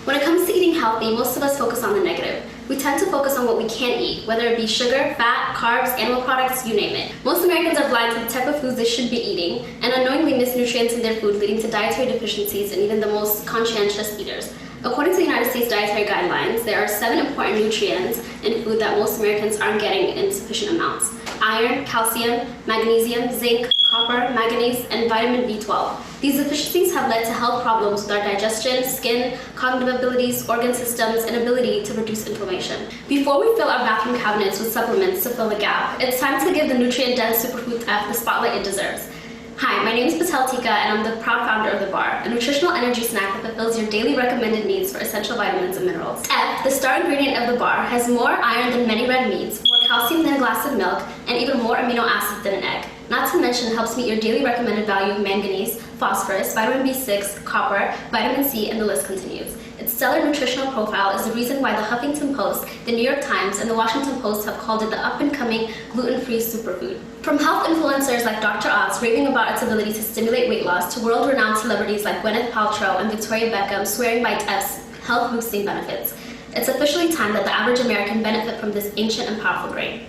When it comes to eating healthy, most of us focus on the negative. We tend to focus on what we can't eat, whether it be sugar, fat, carbs, animal products, you name it. Most Americans are blind to the type of foods they should be eating and unknowingly miss nutrients in their food, leading to dietary deficiencies and even the most conscientious eaters. According to the United States Dietary Guidelines, there are 7 important nutrients in food that most Americans aren't getting in sufficient amounts: iron, calcium, magnesium, zinc, copper, manganese, and vitamin B12. These deficiencies have led to health problems with our digestion, skin, cognitive abilities, organ systems, and ability to reduce inflammation. Before we fill our bathroom cabinets with supplements to fill the gap, it's time to give the nutrient-dense superfood F the spotlight it deserves. Hi, my name is Tika, and I'm the proud founder of The Bar, a nutritional energy snack that fulfills your daily recommended needs for essential vitamins and minerals. F, the star ingredient of The Bar, has more iron than many red meats, more calcium than a glass of milk, and even more amino acids than an egg. Not to mention, helps meet your daily recommended value of manganese, phosphorus, vitamin B6, copper, vitamin C, and the list continues. Its stellar nutritional profile is the reason why the Huffington Post, the New York Times, and the Washington Post have called it the up-and-coming gluten-free superfood. From health influencers like Dr. Oz raving about its ability to stimulate weight loss, to world-renowned celebrities like Gwyneth Paltrow and Victoria Beckham swearing by F's health-boosting benefits, it's officially time that the average American benefit from this ancient and powerful grain.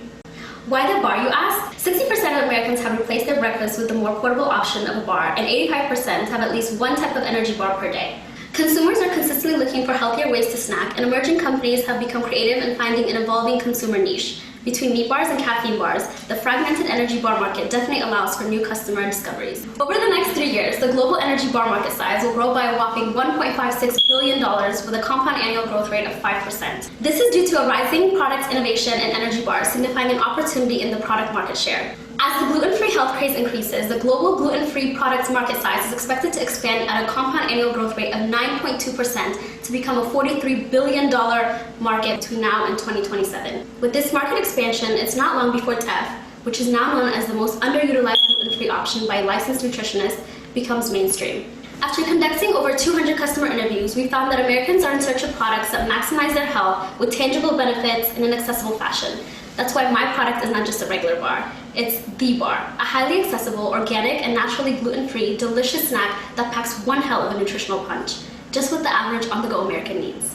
Why the bar, you ask? 60% of Americans have replaced their breakfast with the more portable option of a bar, and 85% have at least one type of energy bar per day. Consumers are consistently looking for healthier ways to snack, and emerging companies have become creative in finding an evolving consumer niche. Between meat bars and caffeine bars, the fragmented energy bar market definitely allows for new customer discoveries. Over the next 3 years, the global energy bar market size will grow by a whopping $1.56 billion with a compound annual growth rate of 5%. This is due to a rising product innovation in energy bars, signifying an opportunity in the product market share. As the gluten-free health craze increases, the global gluten-free products market size is expected to expand at a compound annual growth rate of 9.2% to become a $43 billion market between now and 2027. With this market expansion, it's not long before TEF, which is now known as the most underutilized gluten-free option by licensed nutritionists, becomes mainstream. After conducting over 200 customer interviews, we found that Americans are in search of products that maximize their health with tangible benefits in an accessible fashion. That's why my product is not just a regular bar. It's The Bar, a highly accessible, organic, and naturally gluten-free, delicious snack that packs one hell of a nutritional punch, just what the average on-the-go American needs.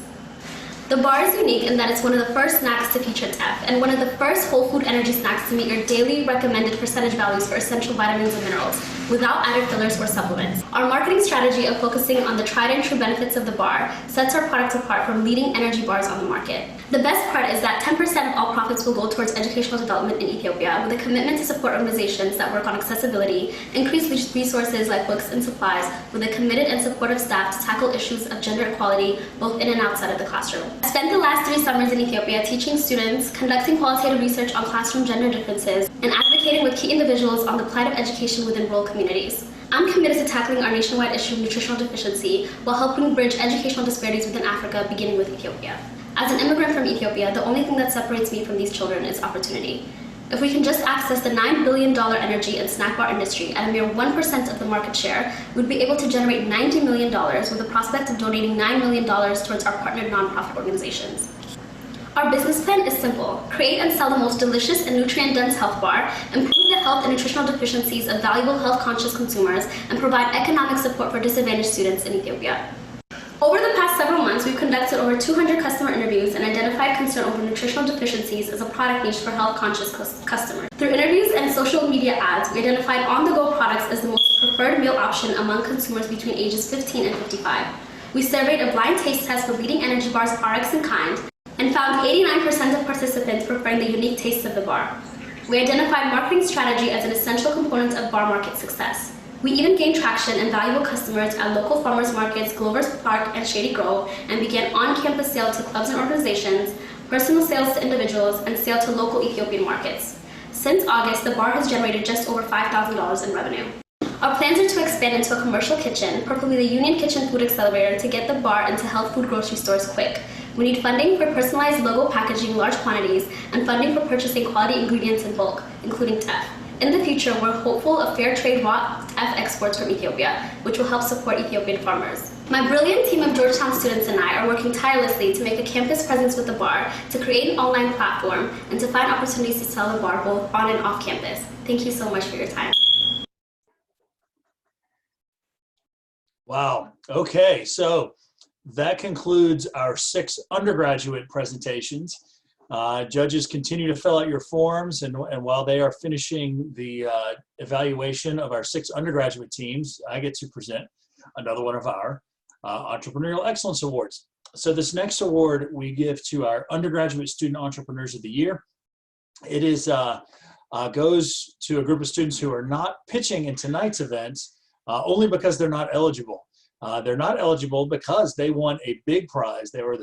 The bar is unique in that it's one of the first snacks to feature TEF and one of the first whole food energy snacks to meet your daily recommended percentage values for essential vitamins and minerals without added fillers or supplements. Our marketing strategy of focusing on the tried and true benefits of the bar sets our product apart from leading energy bars on the market. The best part is that 10% of all profits will go towards educational development in Ethiopia, with a commitment to support organizations that work on accessibility, increase resources like books and supplies, with a committed and supportive staff to tackle issues of gender equality both in and outside of the classroom. I spent the last 3 summers in Ethiopia teaching students, conducting qualitative research on classroom gender differences, and advocating with key individuals on the plight of education within rural communities. I'm committed to tackling our nationwide issue of nutritional deficiency while helping bridge educational disparities within Africa, beginning with Ethiopia. As an immigrant from Ethiopia, the only thing that separates me from these children is opportunity. If we can just access the $9 billion energy and snack bar industry at a mere 1% of the market share, we'd be able to generate $90 million with the prospect of donating $9 million towards our partnered nonprofit organizations. Our business plan is simple: create and sell the most delicious and nutrient-dense health bar, improve the health and nutritional deficiencies of valuable health-conscious consumers, and provide economic support for disadvantaged students in Ethiopia. Over the past several months, we've conducted over 200 customer interviews and identified concern over nutritional deficiencies as a product niche for health-conscious customers. Through interviews and social media ads, we identified on-the-go products as the most preferred meal option among consumers between ages 15 and 55. We surveyed a blind taste test for leading energy bars RX and Kind, and found 89% of participants preferring the unique taste of the bar. We identified marketing strategy as an essential component of bar market success. We even gained traction and valuable customers at local farmers markets, Glover's Park and Shady Grove, and began on-campus sales to clubs and organizations, personal sales to individuals, and sale to local Ethiopian markets. Since August, the bar has generated just over $5,000 in revenue. Our plans are to expand into a commercial kitchen, preferably the Union Kitchen Food Accelerator, to get the bar into health food grocery stores quick. We need funding for personalized logo packaging in large quantities and funding for purchasing quality ingredients in bulk, including TEF. In the future, we're hopeful of fair trade raw TEF exports from Ethiopia, which will help support Ethiopian farmers. My brilliant team of Georgetown students and I are working tirelessly to make a campus presence with the bar, to create an online platform, and to find opportunities to sell the bar both on and off campus. Thank you so much for your time. Wow. Okay, so that concludes our 6 undergraduate presentations. Judges continue to fill out your forms, and while they are finishing the evaluation of our 6 undergraduate teams, I get to present another one of our Entrepreneurial Excellence Awards. So this next award we give to our undergraduate student entrepreneurs of the year. It is goes to a group of students who are not pitching in tonight's event only because they're not eligible. They're not eligible because they won a big prize. They were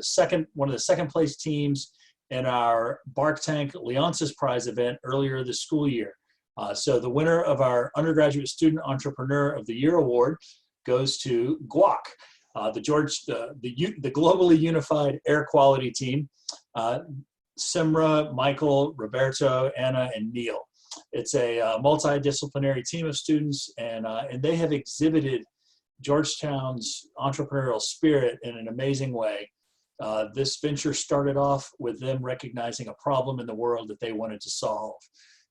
one of the second place teams in our Bark Tank Leonsis Prize event earlier this school year. So the winner of our Undergraduate Student Entrepreneur of the Year award goes to Guac, the globally unified air quality team. Simra, Michael, Roberto, Anna, and Neil. It's a multidisciplinary team of students, and they have exhibited Georgetown's entrepreneurial spirit in an amazing way. This venture started off with them recognizing a problem in the world that they wanted to solve.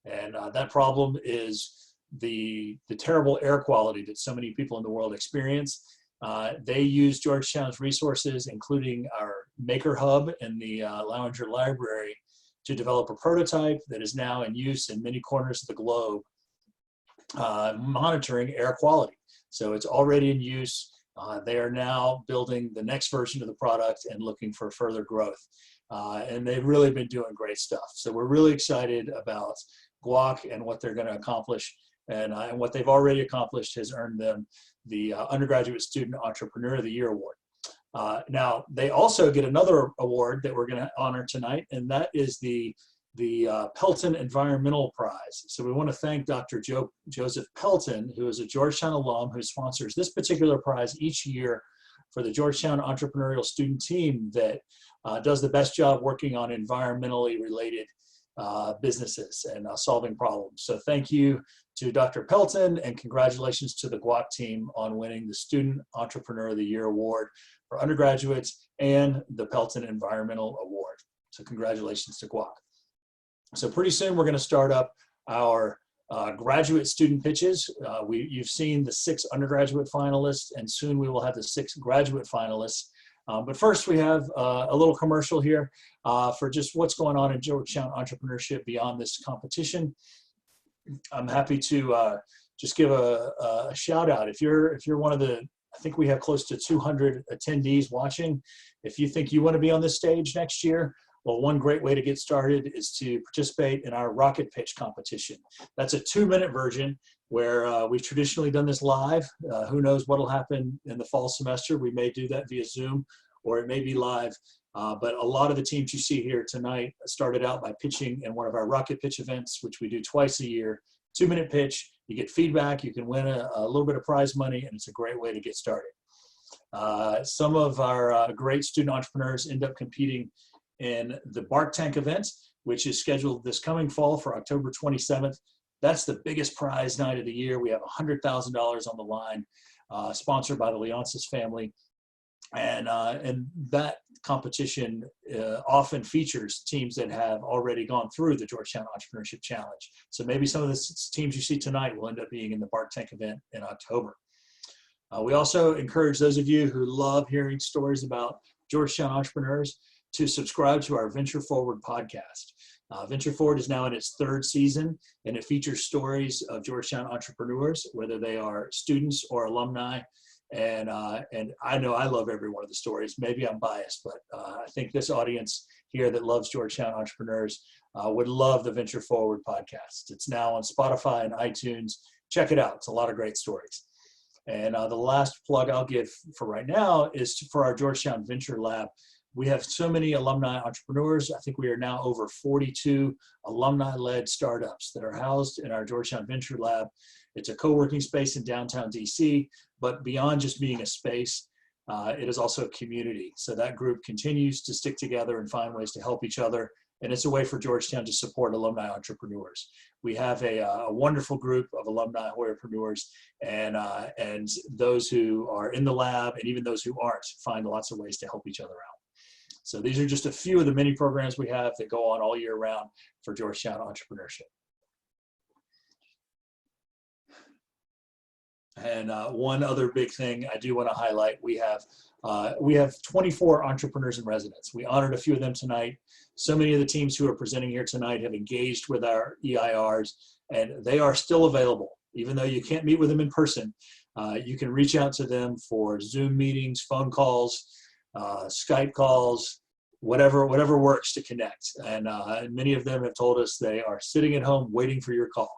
And that problem is the terrible air quality that so many people in the world experience. They use Georgetown's resources, including our Maker Hub in the Lowinger Library, to develop a prototype that is now in use in many corners of the globe, monitoring air quality. So it's already in use. They are now building the next version of the product and looking for further growth. And they've really been doing great stuff. So we're really excited about Guac and what they're going to accomplish. And what they've already accomplished has earned them the Undergraduate Student Entrepreneur of the Year award. Now, they also get another award that we're going to honor tonight, and that is the Pelton Environmental Prize. So we want to thank Dr. Joseph Pelton, who is a Georgetown alum who sponsors this particular prize each year for the Georgetown Entrepreneurial Student Team that does the best job working on environmentally related businesses and solving problems. So thank you to Dr. Pelton, and congratulations to the Guac team on winning the Student Entrepreneur of the Year award for undergraduates and the Pelton Environmental Award. So congratulations to Guac. So pretty soon we're going to start up our graduate student pitches. You've seen the 6 undergraduate finalists, and soon we will have the 6 graduate finalists. But first we have a little commercial here for just what's going on in Georgetown entrepreneurship beyond this competition. I'm happy to just give a shout out. If you're one of the, I think we have close to 200 attendees watching. If you think you want to be on this stage next year, well, one great way to get started is to participate in our rocket pitch competition. That's a 2-minute version where we've traditionally done this live. Who knows what'll happen in the fall semester. We may do that via Zoom, or it may be live. But a lot of the teams you see here tonight started out by pitching in one of our rocket pitch events, which we do twice a year. 2-minute pitch, you get feedback, you can win a little bit of prize money, and it's a great way to get started. Some of our great student entrepreneurs end up competing in the Bark Tank event, which is scheduled this coming fall for October 27th. That's the biggest prize night of the year. We have $100,000 on the line, sponsored by the Leonsis family. And that competition often features teams that have already gone through the Georgetown Entrepreneurship Challenge. So maybe some of the teams you see tonight will end up being in the Bark Tank event in October. We also encourage those of you who love hearing stories about Georgetown entrepreneurs to subscribe to our Venture Forward podcast. Venture Forward is now in its 3rd season, and it features stories of Georgetown entrepreneurs, whether they are students or alumni. And I know I love every one of the stories. Maybe I'm biased, but I think this audience here that loves Georgetown entrepreneurs would love the Venture Forward podcast. It's now on Spotify and iTunes. Check it out. It's a lot of great stories. And the last plug I'll give for right now is for our Georgetown Venture Lab. We have so many alumni entrepreneurs. I think we are now over 42 alumni-led startups that are housed in our Georgetown Venture Lab. It's a co-working space in downtown DC, but beyond just being a space, it is also a community. So that group continues to stick together and find ways to help each other. And it's a way for Georgetown to support alumni entrepreneurs. We have a wonderful group of alumni entrepreneurs, and those who are in the lab and even those who aren't find lots of ways to help each other out. So these are just a few of the many programs we have that go on all year round for Georgetown entrepreneurship. And one other big thing I do want to highlight, we have 24 entrepreneurs in residence. We honored a few of them tonight. So many of the teams who are presenting here tonight have engaged with our EIRs, and they are still available. Even though you can't meet with them in person, You can reach out to them for Zoom meetings, phone calls, Skype calls, whatever works to connect. And many of them have told us they are sitting at home waiting for your call.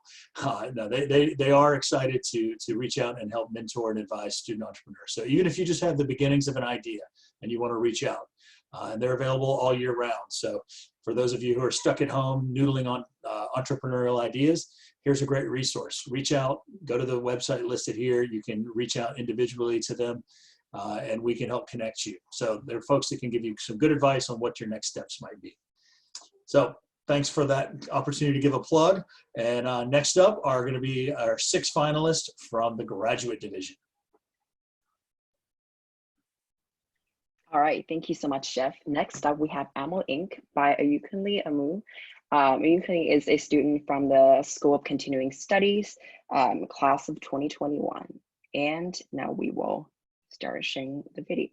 No, they are excited to reach out and help mentor and advise student entrepreneurs. So even if you just have the beginnings of an idea and you want to reach out, and they're available all year round. So for those of you who are stuck at home noodling on entrepreneurial ideas, here's a great resource. Reach out, go to the website listed here. You can reach out individually to them, and we can help connect you. So there are folks that can give you some good advice on what your next steps might be. So thanks for that opportunity to give a plug. And next up are going to be our 6 finalists from the graduate division. All right, thank you so much, Jeff. Next up, we have Amo Inc. by Ayukanli Amu. Ayukanli is a student from the School of Continuing Studies, class of 2021. And now we will start sharing the video.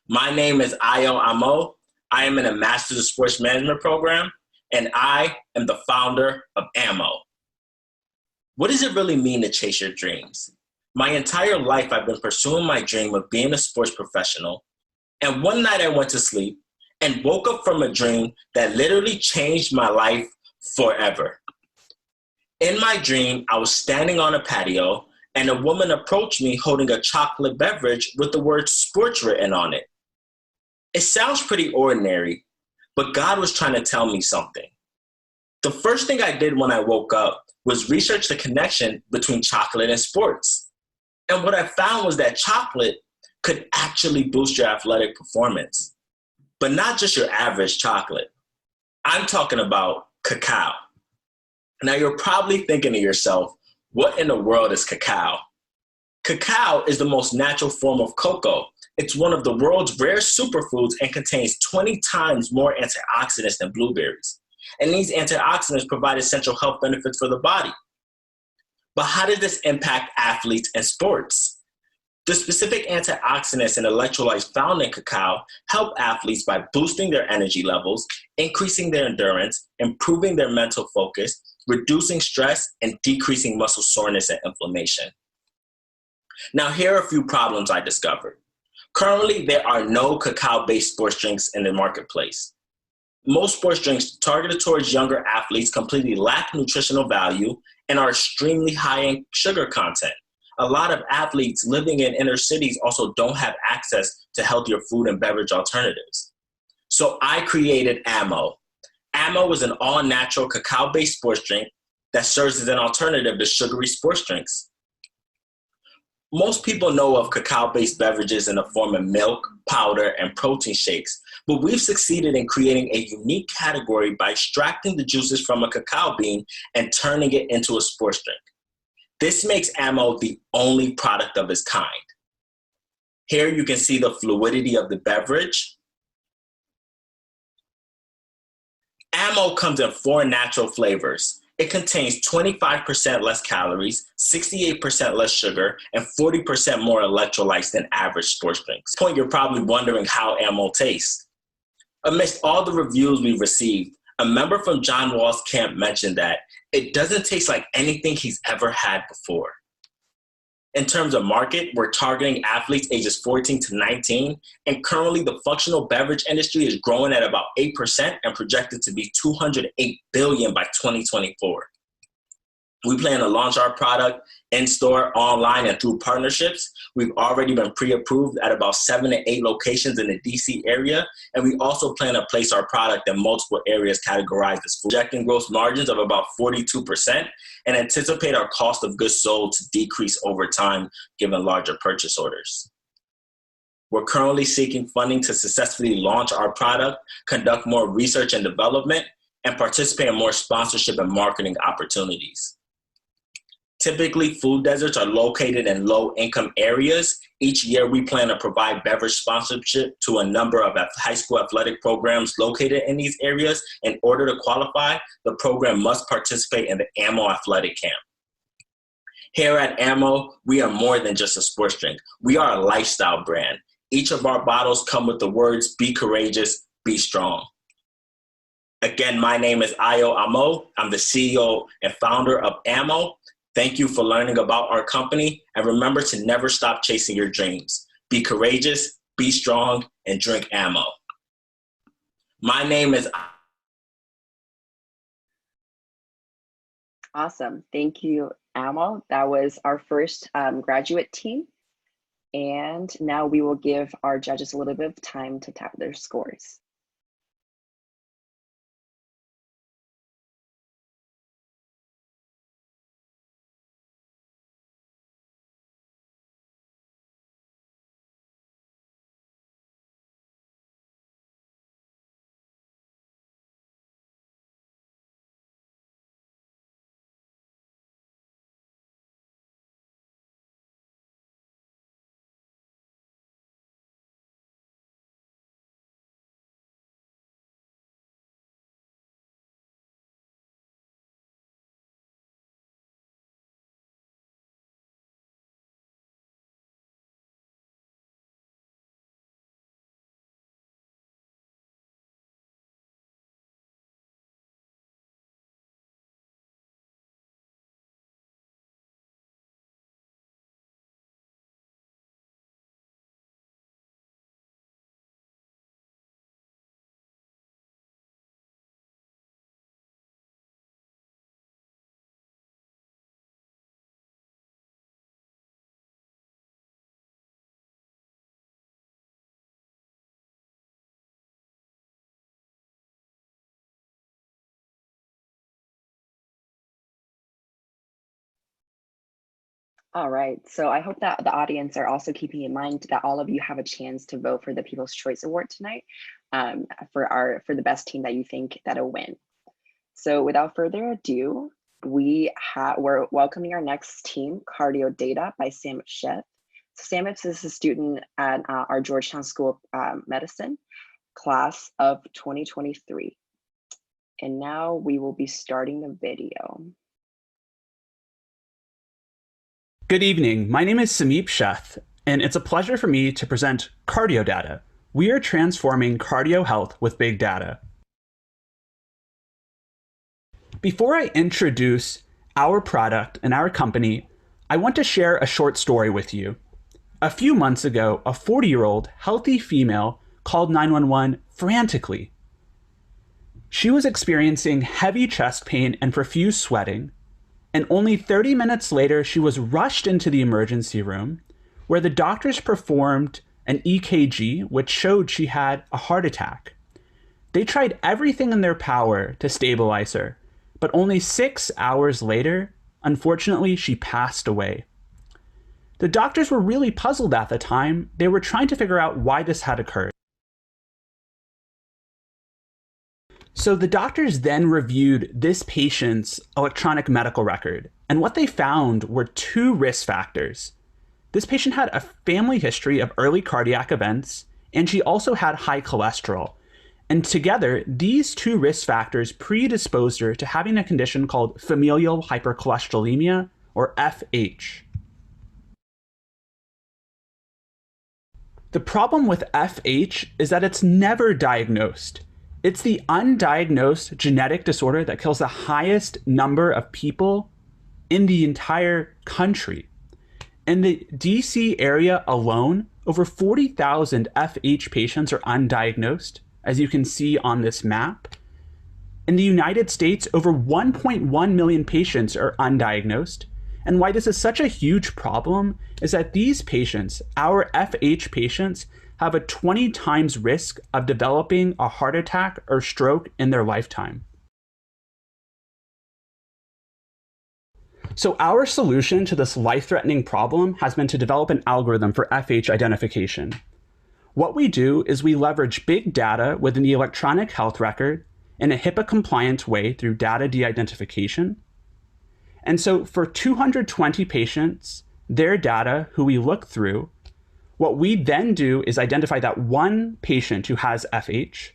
My name is Ayo Amo. I am in a Master's of Sports Management program, and I am the founder of AMO. What does it really mean to chase your dreams? My entire life, I've been pursuing my dream of being a sports professional. And one night I went to sleep and woke up from a dream that literally changed my life forever. In my dream, I was standing on a patio and a woman approached me holding a chocolate beverage with the word sports written on it. It sounds pretty ordinary, but God was trying to tell me something. The first thing I did when I woke up was research the connection between chocolate and sports. And what I found was that chocolate could actually boost your athletic performance, but not just your average chocolate. I'm talking about cacao. Now you're probably thinking to yourself, what in the world is cacao? Cacao is the most natural form of cocoa. It's one of the world's rare superfoods and contains 20 times more antioxidants than blueberries. And these antioxidants provide essential health benefits for the body. But how does this impact athletes and sports? The specific antioxidants and electrolytes found in cacao help athletes by boosting their energy levels, increasing their endurance, improving their mental focus, reducing stress, and decreasing muscle soreness and inflammation. Now, here are a few problems I discovered. Currently, there are no cacao-based sports drinks in the marketplace. Most sports drinks targeted towards younger athletes completely lack nutritional value and are extremely high in sugar content. A lot of athletes living in inner cities also don't have access to healthier food and beverage alternatives. So I created AMO. AMO is an all-natural cacao-based sports drink that serves as an alternative to sugary sports drinks. Most people know of cacao-based beverages in the form of milk, powder, and protein shakes, but we've succeeded in creating a unique category by extracting the juices from a cacao bean and turning it into a sports drink. This makes AMO the only product of its kind. Here you can see the fluidity of the beverage. AMO comes in 4 natural flavors. It contains 25% less calories, 68% less sugar, and 40% more electrolytes than average sports drinks. At this point, you're probably wondering how AMO tastes. Amidst all the reviews we received, a member from John Wall's camp mentioned that it doesn't taste like anything he's ever had before. In terms of market, we're targeting athletes ages 14 to 19, and currently the functional beverage industry is growing at about 8% and projected to be $208 billion by 2024. We plan to launch our product in-store, online, and through partnerships. We've already been pre-approved at about 7 to 8 locations in the DC area, and we also plan to place our product in multiple areas categorized as food. Projecting gross margins of about 42% and anticipate our cost of goods sold to decrease over time given larger purchase orders. We're currently seeking funding to successfully launch our product, conduct more research and development, and participate in more sponsorship and marketing opportunities. Typically, food deserts are located in low-income areas. Each year, we plan to provide beverage sponsorship to a number of high school athletic programs located in these areas. In order to qualify, the program must participate in the AMO Athletic Camp. Here at AMO, we are more than just a sports drink. We are a lifestyle brand. Each of our bottles come with the words, "Be courageous, be strong." Again, my name is Ayo Amo. I'm the CEO and founder of AMO. Thank you for learning about our company, and remember to never stop chasing your dreams. Be courageous, be strong, and drink ammo. My name is... Awesome. Thank you, Ammo. That was our first graduate team. And now we will give our judges a little bit of time to tap their scores. All right, so I hope that the audience are also keeping in mind that all of you have a chance to vote for the People's Choice Award tonight for the best team that you think that'll win. So without further ado, we're welcoming our next team, Cardio Data by Sam Sheth. Sam is a student at our Georgetown School of Medicine class of 2023. And now we will be starting the video. Good evening, my name is Samip Sheth, and it's a pleasure for me to present Cardio Data. We are transforming cardio health with big data. Before I introduce our product and our company, I want to share a short story with you. A few months ago, a 40-year-old healthy female called 911 frantically. She was experiencing heavy chest pain and profuse sweating, and only 30 minutes later, she was rushed into the emergency room where the doctors performed an EKG, which showed she had a heart attack. They tried everything in their power to stabilize her, but only 6 hours later, unfortunately, she passed away. The doctors were really puzzled at the time. They were trying to figure out why this had occurred. So the doctors then reviewed this patient's electronic medical record, and what they found were 2 risk factors. This patient had a family history of early cardiac events, and she also had high cholesterol. And together, these 2 risk factors predisposed her to having a condition called familial hypercholesterolemia, or FH. The problem with FH is that it's never diagnosed. It's the undiagnosed genetic disorder that kills the highest number of people in the entire country. In the DC area alone, over 40,000 FH patients are undiagnosed, as you can see on this map. In the United States, over 1.1 million patients are undiagnosed. And why this is such a huge problem is that these patients, our FH patients, have a 20 times risk of developing a heart attack or stroke in their lifetime. So our solution to this life-threatening problem has been to develop an algorithm for FH identification. What we do is we leverage big data within the electronic health record in a HIPAA-compliant way through data de-identification. And so for 220 patients, their data, who we look through, what we then do is identify that one patient who has FH.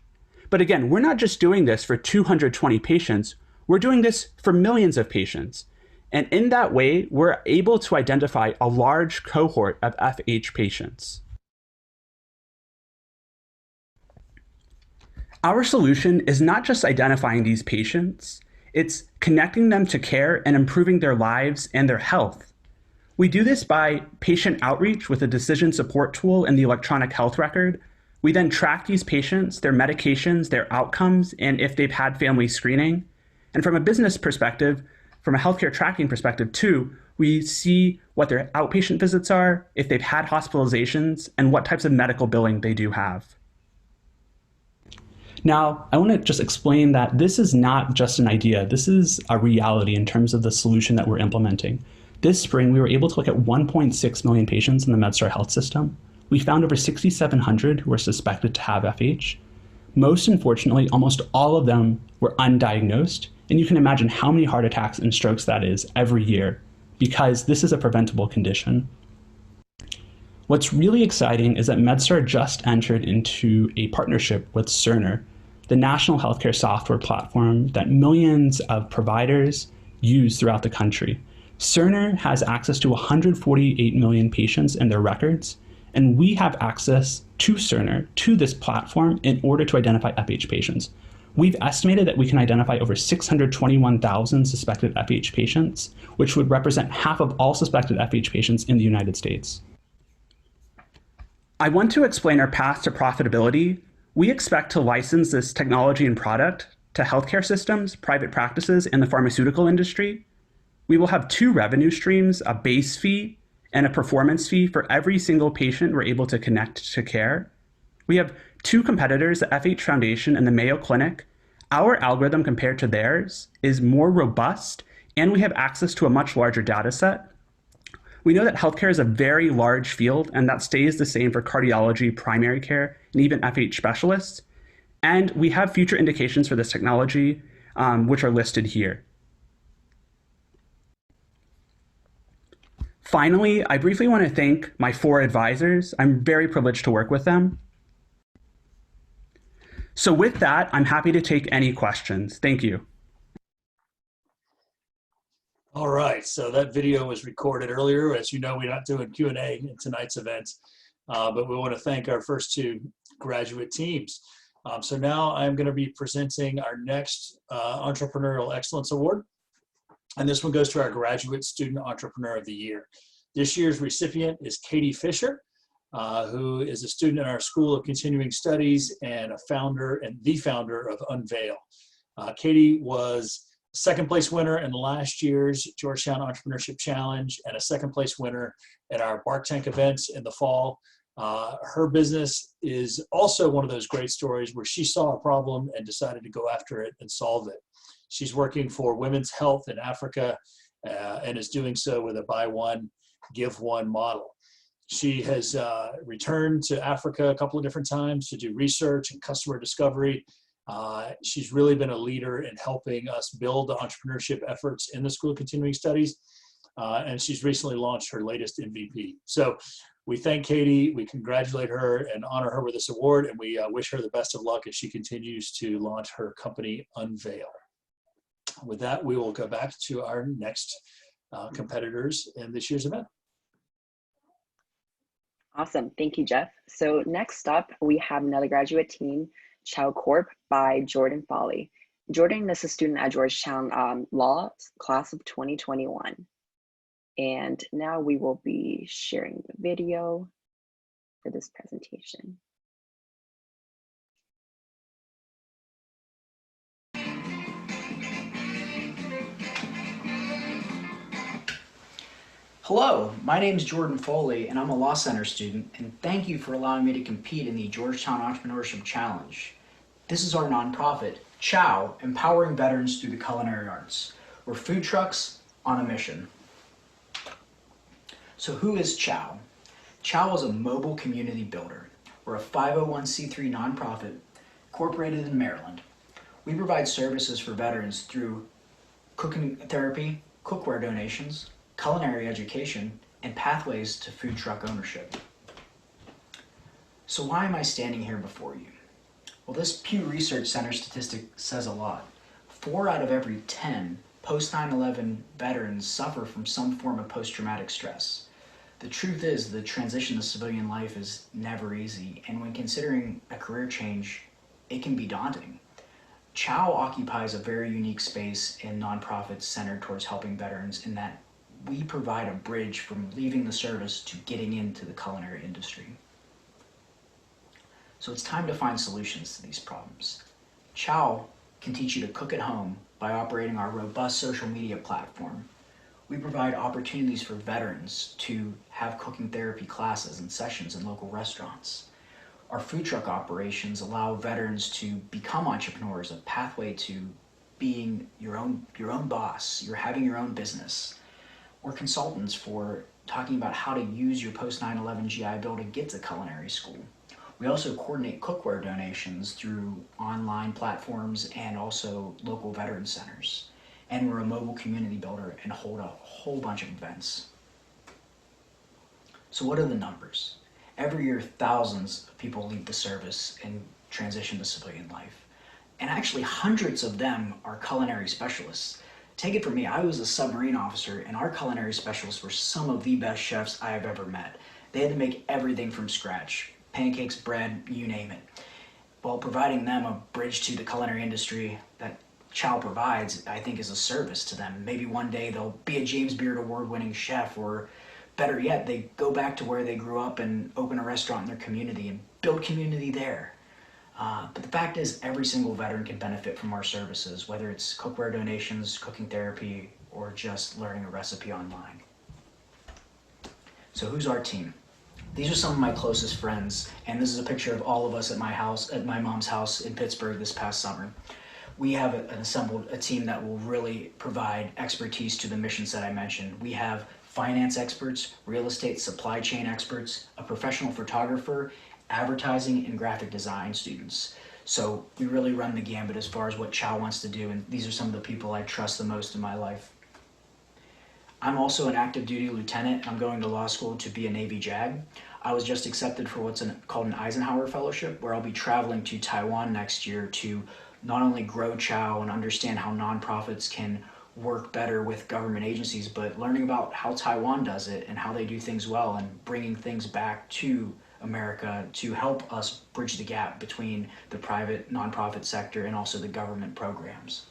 But again, we're not just doing this for 220 patients, we're doing this for millions of patients. And in that way, we're able to identify a large cohort of FH patients. Our solution is not just identifying these patients, It's connecting them to care and improving their lives and their health. We do this by patient outreach with a decision support tool and the electronic health record. We then track these patients, their medications, their outcomes, and if they've had family screening. And from a business perspective, from a healthcare tracking perspective too, we see what their outpatient visits are, if they've had hospitalizations, and what types of medical billing they do have. Now, I want to just explain that this is not just an idea. This is a reality in terms of the solution that we're implementing. This spring, we were able to look at 1.6 million patients in the MedStar health system. We found over 6,700 who were suspected to have FH. Most unfortunately, almost all of them were undiagnosed, and you can imagine how many heart attacks and strokes that is every year, because this is a preventable condition. What's really exciting is that MedStar just entered into a partnership with Cerner, the national healthcare software platform that millions of providers use throughout the country. Cerner has access to 148 million patients and their records, and we have access to Cerner, to this platform, in order to identify FH patients. We've estimated that we can identify over 621,000 suspected FH patients, which would represent half of all suspected FH patients in the United States. I want to explain our path to profitability. We expect to license this technology and product to healthcare systems, private practices, and the pharmaceutical industry. We will have two revenue streams, a base fee and a performance fee for every single patient we're able to connect to care. We have two competitors, the FH Foundation and the Mayo Clinic. Our algorithm compared to theirs is more robust, and we have access to a much larger data set. We know that healthcare is a very large field, and that stays the same for cardiology, primary care, and even FH specialists. And we have future indications for this technology, which are listed here. Finally, I briefly want to thank my 4 advisors. I'm very privileged to work with them. So with that, I'm happy to take any questions. Thank you. All right, so that video was recorded earlier. As you know, we're not doing Q&A in tonight's event, but we want to thank our first 2 graduate teams. So now I'm going to be presenting our next Entrepreneurial Excellence Award. And this one goes to our Graduate Student Entrepreneur of the Year. This year's recipient is Katie Fisher, who is a student in our School of Continuing Studies and the founder of Unveil. Katie was second place winner in last year's Georgetown Entrepreneurship Challenge and a second place winner at our Bark Tank events in the fall. Her business is also one of those great stories where she saw a problem and decided to go after it and solve it. She's working for Women's Health in Africa and is doing so with a buy one, give one model. She has returned to Africa a couple of different times to do research and customer discovery. She's really been a leader in helping us build the entrepreneurship efforts in the School of Continuing Studies. And she's recently launched her latest MVP. So we thank Katie, we congratulate her and honor her with this award, and we wish her the best of luck as she continues to launch her company, Unveil. With that, we will go back to our next competitors in this year's event. Awesome, thank you, Jeff. So next up, we have another graduate team, Chow Corp by Jordan Foley. Jordan is a student at Georgetown Law class of 2021. And now we will be sharing the video for this presentation. Hello, my name is Jordan Foley, and I'm a Law Center student, and thank you for allowing me to compete in the Georgetown Entrepreneurship Challenge. This is our nonprofit, Chow, empowering veterans through the culinary arts. We're food trucks on a mission. So who is Chow? Chow is a mobile community builder. We're a 501c3 nonprofit, incorporated in Maryland. We provide services for veterans through cooking therapy, cookware donations, culinary education, and pathways to food truck ownership. So why am I standing here before you? Well, this Pew Research Center statistic says a lot. 4 out of every 10 post 9/11 veterans suffer from some form of post-traumatic stress. The truth is the transition to civilian life is never easy, and when considering a career change, it can be daunting. Chow occupies a very unique space in nonprofits centered towards helping veterans in that we provide a bridge from leaving the service to getting into the culinary industry. So it's time to find solutions to these problems. Chow can teach you to cook at home by operating our robust social media platform. We provide opportunities for veterans to have cooking therapy classes and sessions in local restaurants. Our food truck operations allow veterans to become entrepreneurs, a pathway to being your own boss. You're having your own business. We're consultants for talking about how to use your post 9/11 GI Bill to get to culinary school. We also coordinate cookware donations through online platforms and also local veteran centers. And we're a mobile community builder and hold a whole bunch of events. So what are the numbers? Every year, thousands of people leave the service and transition to civilian life. And actually, hundreds of them are culinary specialists. Take it from me, I was a submarine officer, and our culinary specialists were some of the best chefs I have ever met. They had to make everything from scratch. Pancakes, bread, you name it. While providing them a bridge to the culinary industry that Chow provides, I think, is a service to them. Maybe one day they'll be a James Beard award-winning chef, or better yet, they go back to where they grew up and open a restaurant in their community and build community there. But the fact is, every single veteran can benefit from our services, whether it's cookware donations, cooking therapy, or just learning a recipe online. So who's our team? These are some of my closest friends, and this is a picture of all of us at my house, at my mom's house in Pittsburgh this past summer. We have assembled a team that will really provide expertise to the missions that I mentioned. We have finance experts, real estate supply chain experts, a professional photographer, advertising and graphic design students. So we really run the gambit as far as what Chow wants to do, and these are some of the people I trust the most in my life. I'm also an active duty lieutenant. I'm going to law school to be a Navy JAG. I was just accepted for what's called an Eisenhower Fellowship, where I'll be traveling to Taiwan next year to not only grow Chow and understand how nonprofits can work better with government agencies, but learning about how Taiwan does it and how they do things well, and bringing things back to America to help us bridge the gap between the private nonprofit sector and also the government programs.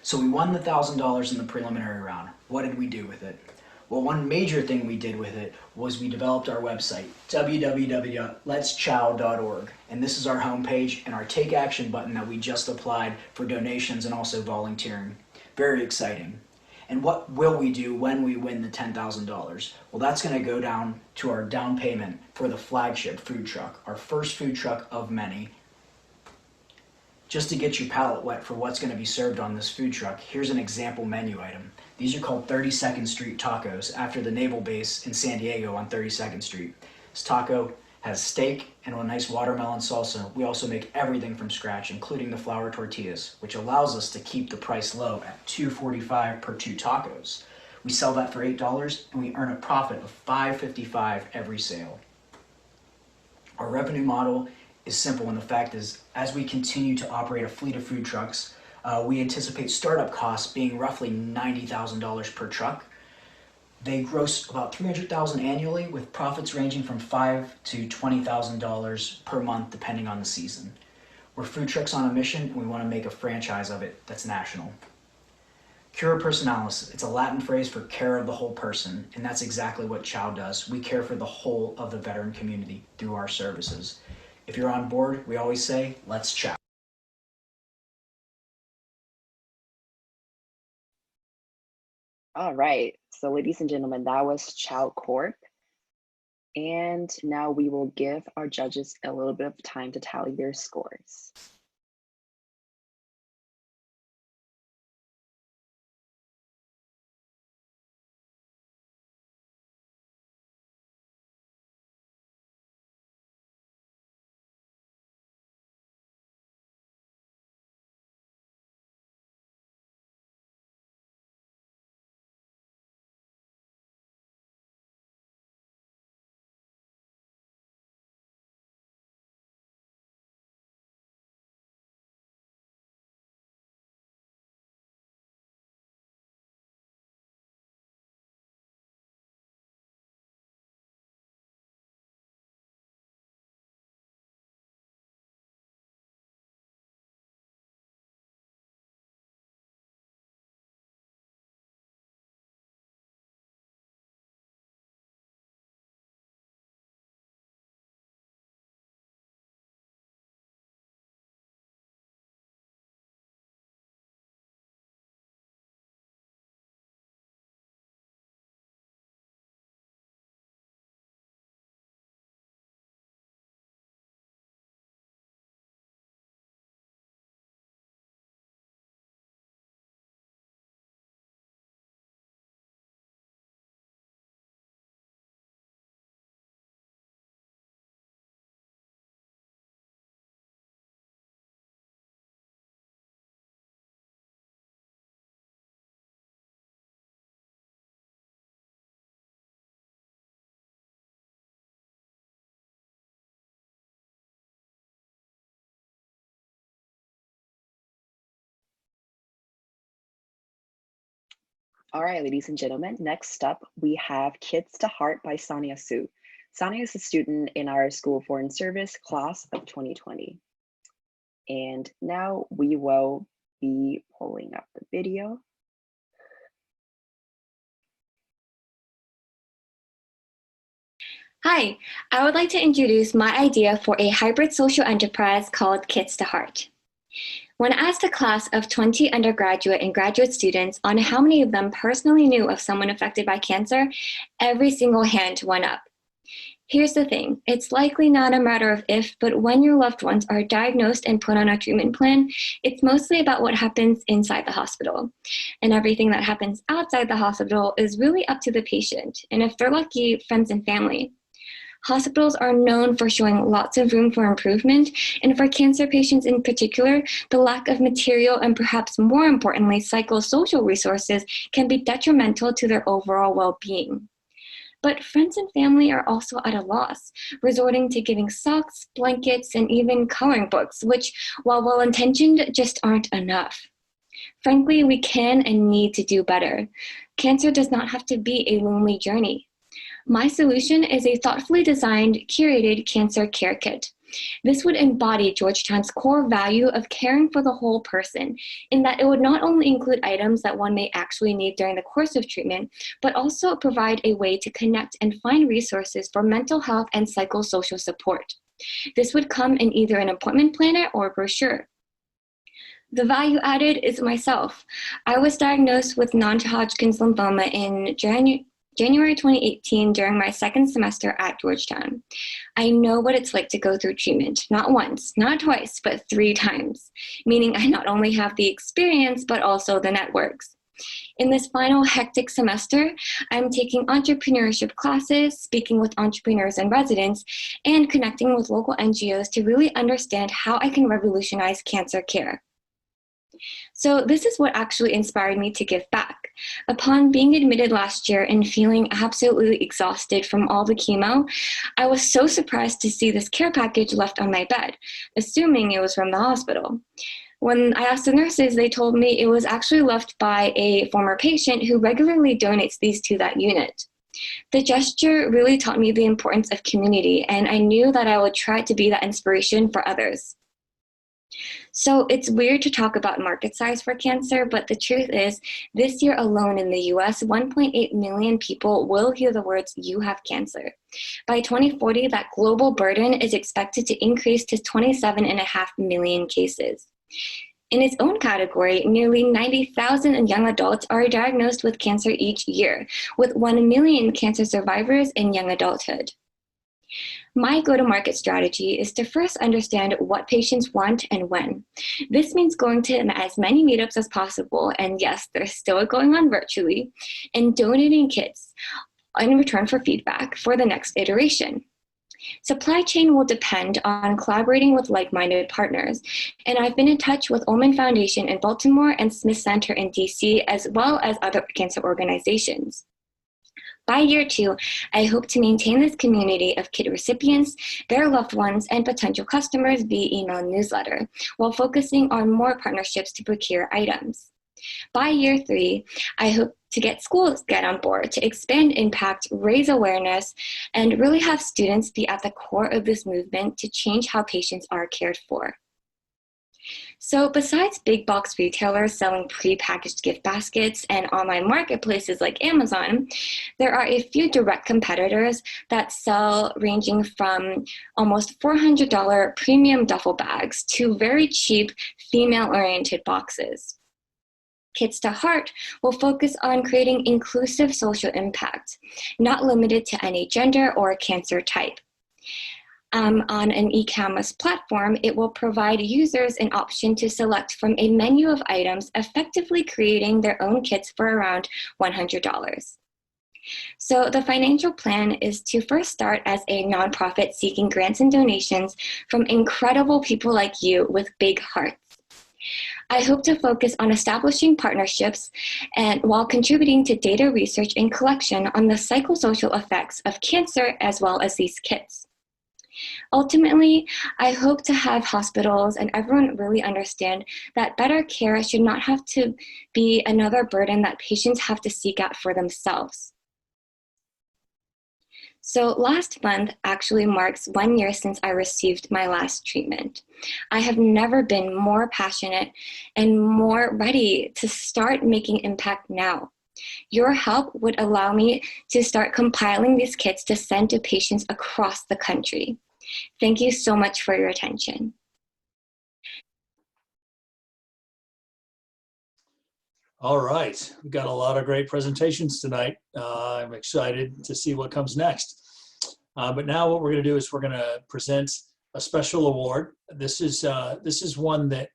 So we won the $1,000 in the preliminary round. What did we do with it? Well, one major thing we did with it was we developed our website, www.letschow.org. And this is our homepage and our Take Action button that we just applied for donations and also volunteering. Very exciting. And what will we do when we win the $10,000? Well, that's going to go down to our down payment for the flagship food truck, our first food truck of many. Just to get your palate wet for what's going to be served on this food truck, here's an example menu item. These are called 32nd Street tacos, after the naval base in San Diego on 32nd Street. This taco has steak and a nice watermelon salsa. We also make everything from scratch, including the flour tortillas, which allows us to keep the price low at $2.45 per 2 tacos. We sell that for $8 and we earn a profit of $5.55 every sale. Our revenue model is simple, and the fact is, as we continue to operate a fleet of food trucks, we anticipate startup costs being roughly $90,000 per truck. They gross about $300,000 annually, with profits ranging from $5,000 to $20,000 per month, depending on the season. We're food trucks on a mission, and we want to make a franchise of it that's national. Cura personalis, it's a Latin phrase for care of the whole person, and that's exactly what Chow does. We care for the whole of the veteran community through our services. If you're on board, we always say, let's Chow. All right, so ladies and gentlemen, that was Chow Corp. And now we will give our judges a little bit of time to tally their scores. All right, ladies and gentlemen, next up, we have Kids to Heart by Sania Su. Sania is a student in our School of Foreign Service class of 2020. And now we will be pulling up the video. Hi, I would like to introduce my idea for a hybrid social enterprise called Kids to Heart. When asked a class of 20 undergraduate and graduate students on how many of them personally knew of someone affected by cancer, every single hand went up. Here's the thing, it's likely not a matter of if, but when your loved ones are diagnosed and put on a treatment plan, it's mostly about what happens inside the hospital. And everything that happens outside the hospital is really up to the patient, and if they're lucky, friends and family. Hospitals are known for showing lots of room for improvement, and for cancer patients in particular, the lack of material and perhaps more importantly, psychosocial resources can be detrimental to their overall well-being. But friends and family are also at a loss, resorting to giving socks, blankets, and even coloring books, which, while well-intentioned, just aren't enough. Frankly, we can and need to do better. Cancer does not have to be a lonely journey. My solution is a thoughtfully designed, curated cancer care kit. This would embody Georgetown's core value of caring for the whole person, in that it would not only include items that one may actually need during the course of treatment, but also provide a way to connect and find resources for mental health and psychosocial support. This would come in either an appointment planner or brochure. The value added is myself. I was diagnosed with non-Hodgkin's lymphoma in January 2018 during my second semester at Georgetown. I know what it's like to go through treatment, not once, not twice, but 3 times, meaning I not only have the experience, but also the networks. In this final hectic semester, I'm taking entrepreneurship classes, speaking with entrepreneurs and residents, and connecting with local NGOs to really understand how I can revolutionize cancer care. So this is what actually inspired me to give back. Upon being admitted last year and feeling absolutely exhausted from all the chemo, I was so surprised to see this care package left on my bed, assuming it was from the hospital. When I asked the nurses, they told me it was actually left by a former patient who regularly donates these to that unit. The gesture really taught me the importance of community, and I knew that I would try to be that inspiration for others. So it's weird to talk about market size for cancer, but the truth is, this year alone in the US, 1.8 million people will hear the words, "you have cancer." By 2040, that global burden is expected to increase to 27.5 million cases. In its own category, nearly 90,000 young adults are diagnosed with cancer each year, with 1 million cancer survivors in young adulthood. My go-to-market strategy is to first understand what patients want and when. This means going to as many meetups as possible, and yes, they're still going on virtually, and donating kits in return for feedback for the next iteration. Supply chain will depend on collaborating with like-minded partners, and I've been in touch with Ulman Foundation in Baltimore and Smith Center in DC, as well as other cancer organizations. By year 2, I hope to maintain this community of kit recipients, their loved ones, and potential customers via email newsletter, while focusing on more partnerships to procure items. By year 3, I hope to get schools get on board to expand impact, raise awareness, and really have students be at the core of this movement to change how patients are cared for. So besides big box retailers selling pre-packaged gift baskets and online marketplaces like Amazon, there are a few direct competitors that sell ranging from almost $400 premium duffel bags to very cheap female-oriented boxes. Kids to Heart will focus on creating inclusive social impact, not limited to any gender or cancer type. On an e-commerce platform, it will provide users an option to select from a menu of items, effectively creating their own kits for around $100. So the financial plan is to first start as a nonprofit seeking grants and donations from incredible people like you with big hearts. I hope to focus on establishing partnerships and while contributing to data research and collection on the psychosocial effects of cancer as well as these kits. Ultimately, I hope to have hospitals and everyone really understand that better care should not have to be another burden that patients have to seek out for themselves. So last month actually marks 1 year since I received my last treatment. I have never been more passionate and more ready to start making impact now. Your help would allow me to start compiling these kits to send to patients across the country. Thank you so much for your attention. All right, we've got a lot of great presentations tonight. I'm excited to see what comes next. But now what we're going to do is we're going to present a special award. This is one that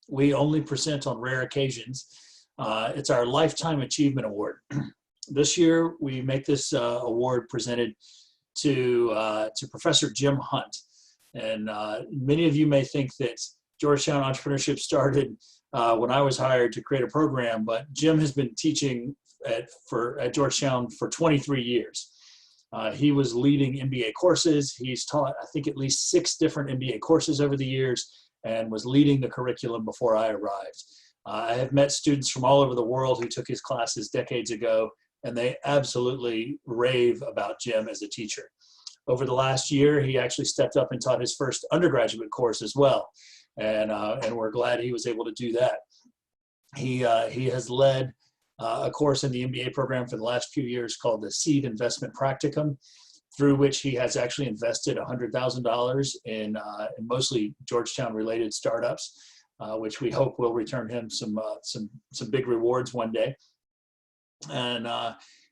we only present on rare occasions. It's our Lifetime Achievement Award. This year we make this award presented to Professor Jim Hunt. And many of you may think that Georgetown Entrepreneurship started when I was hired to create a program, but Jim has been teaching at Georgetown for 23 years. He was leading MBA courses. He's taught, I think, at least 6 different MBA courses over the years and was leading the curriculum before I arrived. I have met students from all over the world who took his classes decades ago, and they absolutely rave about Jim as a teacher. Over the last year, he actually stepped up and taught his first undergraduate course as well. And we're glad he was able to do that. He has led a course in the MBA program for the last few years called the Seed Investment Practicum, through which he has actually invested $100,000 in mostly Georgetown-related startups, which we hope will return him some big rewards one day. And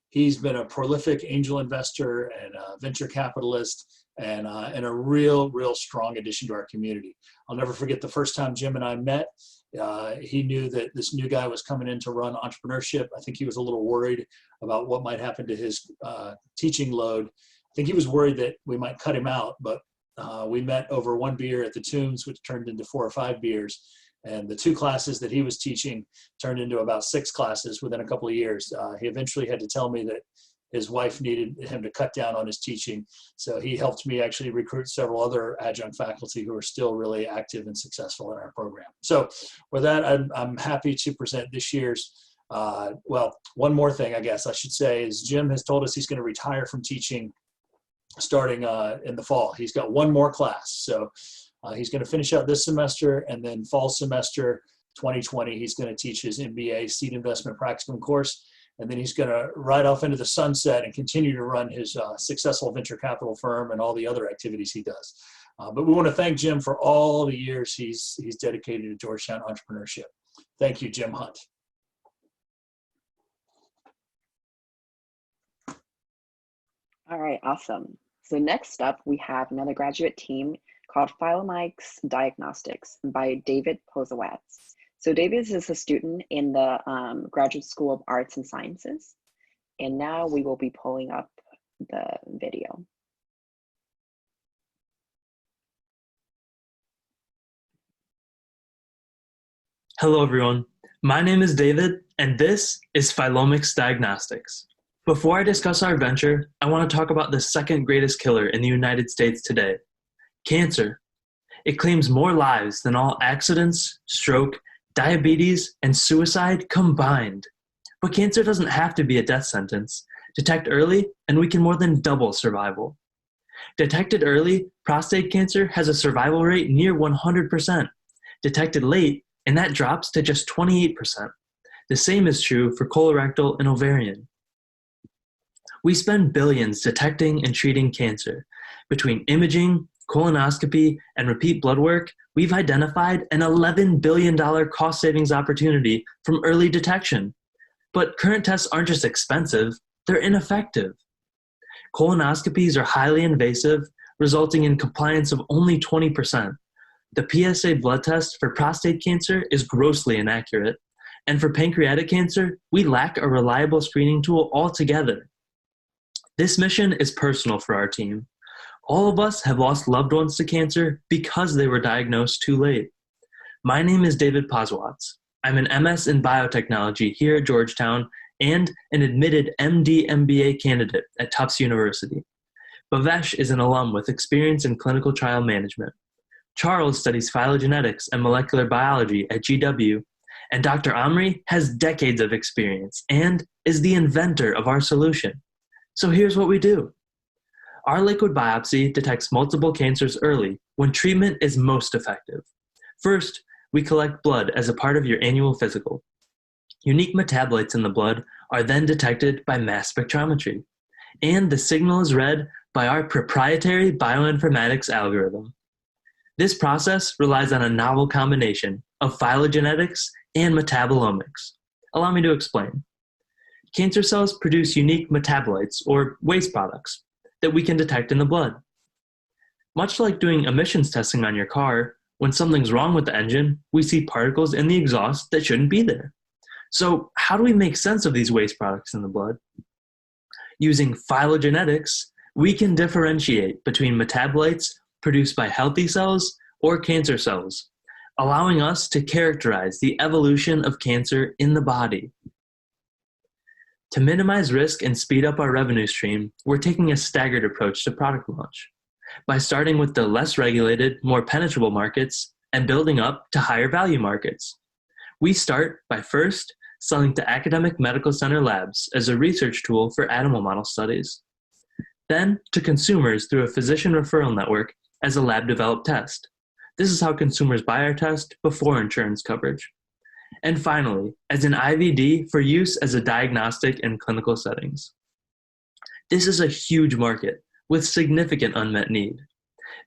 he's been a prolific angel investor and a venture capitalist, and a real strong addition to our community. I'll never forget the first time Jim and I met. He knew that this new guy was coming in to run Entrepreneurship. I think he was a little worried about what might happen to his teaching load. I think he was worried that we might cut him out, but we met over 1 beer at the Tombs, which turned into 4 or 5 beers. And the 2 classes that he was teaching turned into about 6 classes within a couple of years. He eventually had to tell me that his wife needed him to cut down on his teaching. So he helped me actually recruit several other adjunct faculty who are still really active and successful in our program. So with that, I'm happy to present this year's, well, one more thing I guess I should say is Jim has told us he's going to retire from teaching starting in the fall. He's got 1 more class. So he's going to finish out this semester, and then fall semester 2020, he's going to teach his MBA Seed Investment Practicum course. And then he's going to ride off into the sunset and continue to run his successful venture capital firm and all the other activities he does. But we want to thank Jim for all the years he's dedicated to Georgetown Entrepreneurship. Thank you, Jim Hunt. All right, awesome. So next up, we have another graduate team called Phylomyx Diagnostics by David Posawatz. So David is a student in the Graduate School of Arts and Sciences. And now we will be pulling up the video. Hello, everyone. My name is David, and this is Phylomyx Diagnostics. Before I discuss our venture, I want to talk about the second greatest killer in the United States today, cancer. It claims more lives than all accidents, stroke, diabetes, and suicide combined. But cancer doesn't have to be a death sentence. Detect early, and we can more than double survival. Detected early, prostate cancer has a survival rate near 100%. Detected late, and that drops to just 28%. The same is true for colorectal and ovarian. We spend billions detecting and treating cancer. Between imaging, colonoscopy, and repeat blood work, we've identified an $11 billion cost savings opportunity from early detection. But current tests aren't just expensive, they're ineffective. Colonoscopies are highly invasive, resulting in compliance of only 20%. The PSA blood test for prostate cancer is grossly inaccurate. And for pancreatic cancer, we lack a reliable screening tool altogether. This mission is personal for our team. All of us have lost loved ones to cancer because they were diagnosed too late. My name is David Posawatz. I'm an MS in biotechnology here at Georgetown and an admitted MD MBA candidate at Tufts University. Bhavesh is an alum with experience in clinical trial management. Charles studies phylogenetics and molecular biology at GW, and Dr. Omri has decades of experience and is the inventor of our solution. So here's what we do. Our liquid biopsy detects multiple cancers early when treatment is most effective. First, we collect blood as a part of your annual physical. Unique metabolites in the blood are then detected by mass spectrometry, and the signal is read by our proprietary bioinformatics algorithm. This process relies on a novel combination of phylogenetics and metabolomics. Allow me to explain. Cancer cells produce unique metabolites, or waste products, that we can detect in the blood. Much like doing emissions testing on your car, when something's wrong with the engine, we see particles in the exhaust that shouldn't be there. So how do we make sense of these waste products in the blood? Using phylogenetics, we can differentiate between metabolites produced by healthy cells or cancer cells, allowing us to characterize the evolution of cancer in the body. To minimize risk and speed up our revenue stream, we're taking a staggered approach to product launch, by starting with the less regulated, more penetrable markets and building up to higher value markets. We start by first selling to academic medical center labs as a research tool for animal model studies, then to consumers through a physician referral network as a lab-developed test. This is how consumers buy our test before insurance coverage. And finally, as an IVD for use as a diagnostic in clinical settings. This is a huge market with significant unmet need.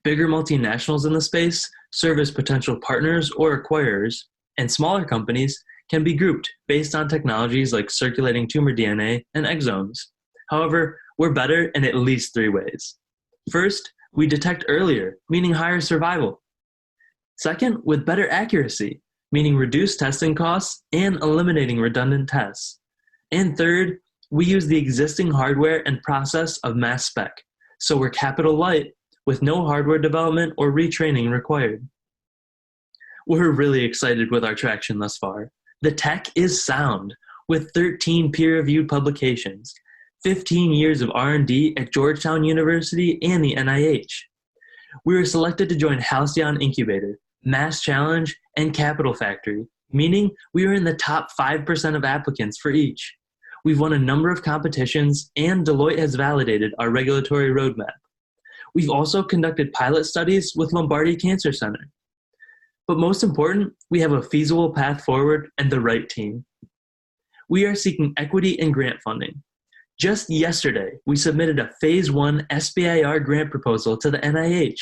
Bigger multinationals in the space serve as potential partners or acquirers, and smaller companies can be grouped based on technologies like circulating tumor DNA and exomes. However, we're better in at least 3 ways. First, we detect earlier, meaning higher survival. Second, with better accuracy, meaning reduced testing costs and eliminating redundant tests. And third, we use the existing hardware and process of mass spec, so we're capital light with no hardware development or retraining required. We're really excited with our traction thus far. The tech is sound, with 13 peer-reviewed publications, 15 years of R&D at Georgetown University and the NIH. We were selected to join Halcyon Incubator, Mass Challenge, and Capital Factory, meaning we are in the top 5% of applicants for each. We've won a number of competitions, and Deloitte has validated our regulatory roadmap. We've also conducted pilot studies with Lombardi Cancer Center. But most important, we have a feasible path forward and the right team. We are seeking equity and grant funding. Just yesterday, we submitted a Phase 1 SBIR grant proposal to the NIH,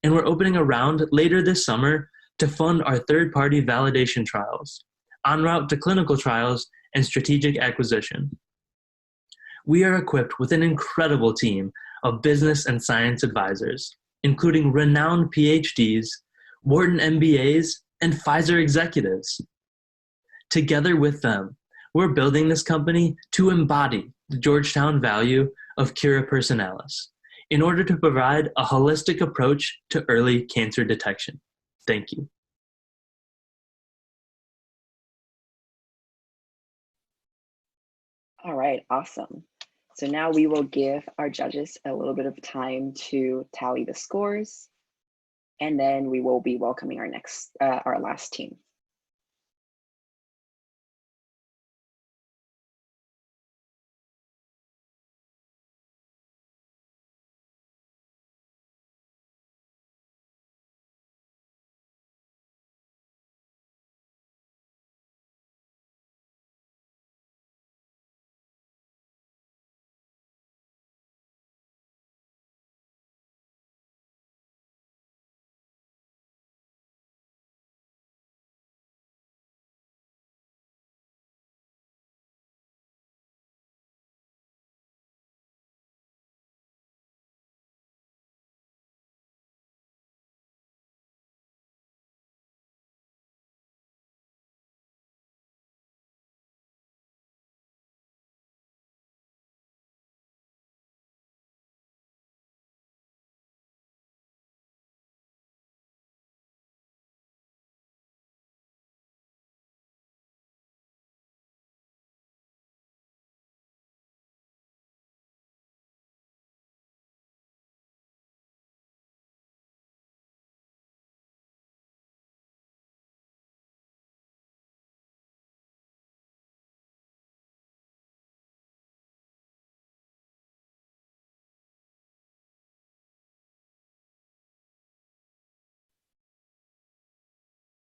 and we're opening a round later this summer to fund our third-party validation trials, en route to clinical trials and strategic acquisition. We are equipped with an incredible team of business and science advisors, including renowned PhDs, Wharton MBAs, and Pfizer executives. Together with them, we're building this company to embody the Georgetown value of cura personalis in order to provide a holistic approach to early cancer detection. Thank you. All right, awesome. So now we will give our judges a little bit of time to tally the scores, and then we will be welcoming our last team.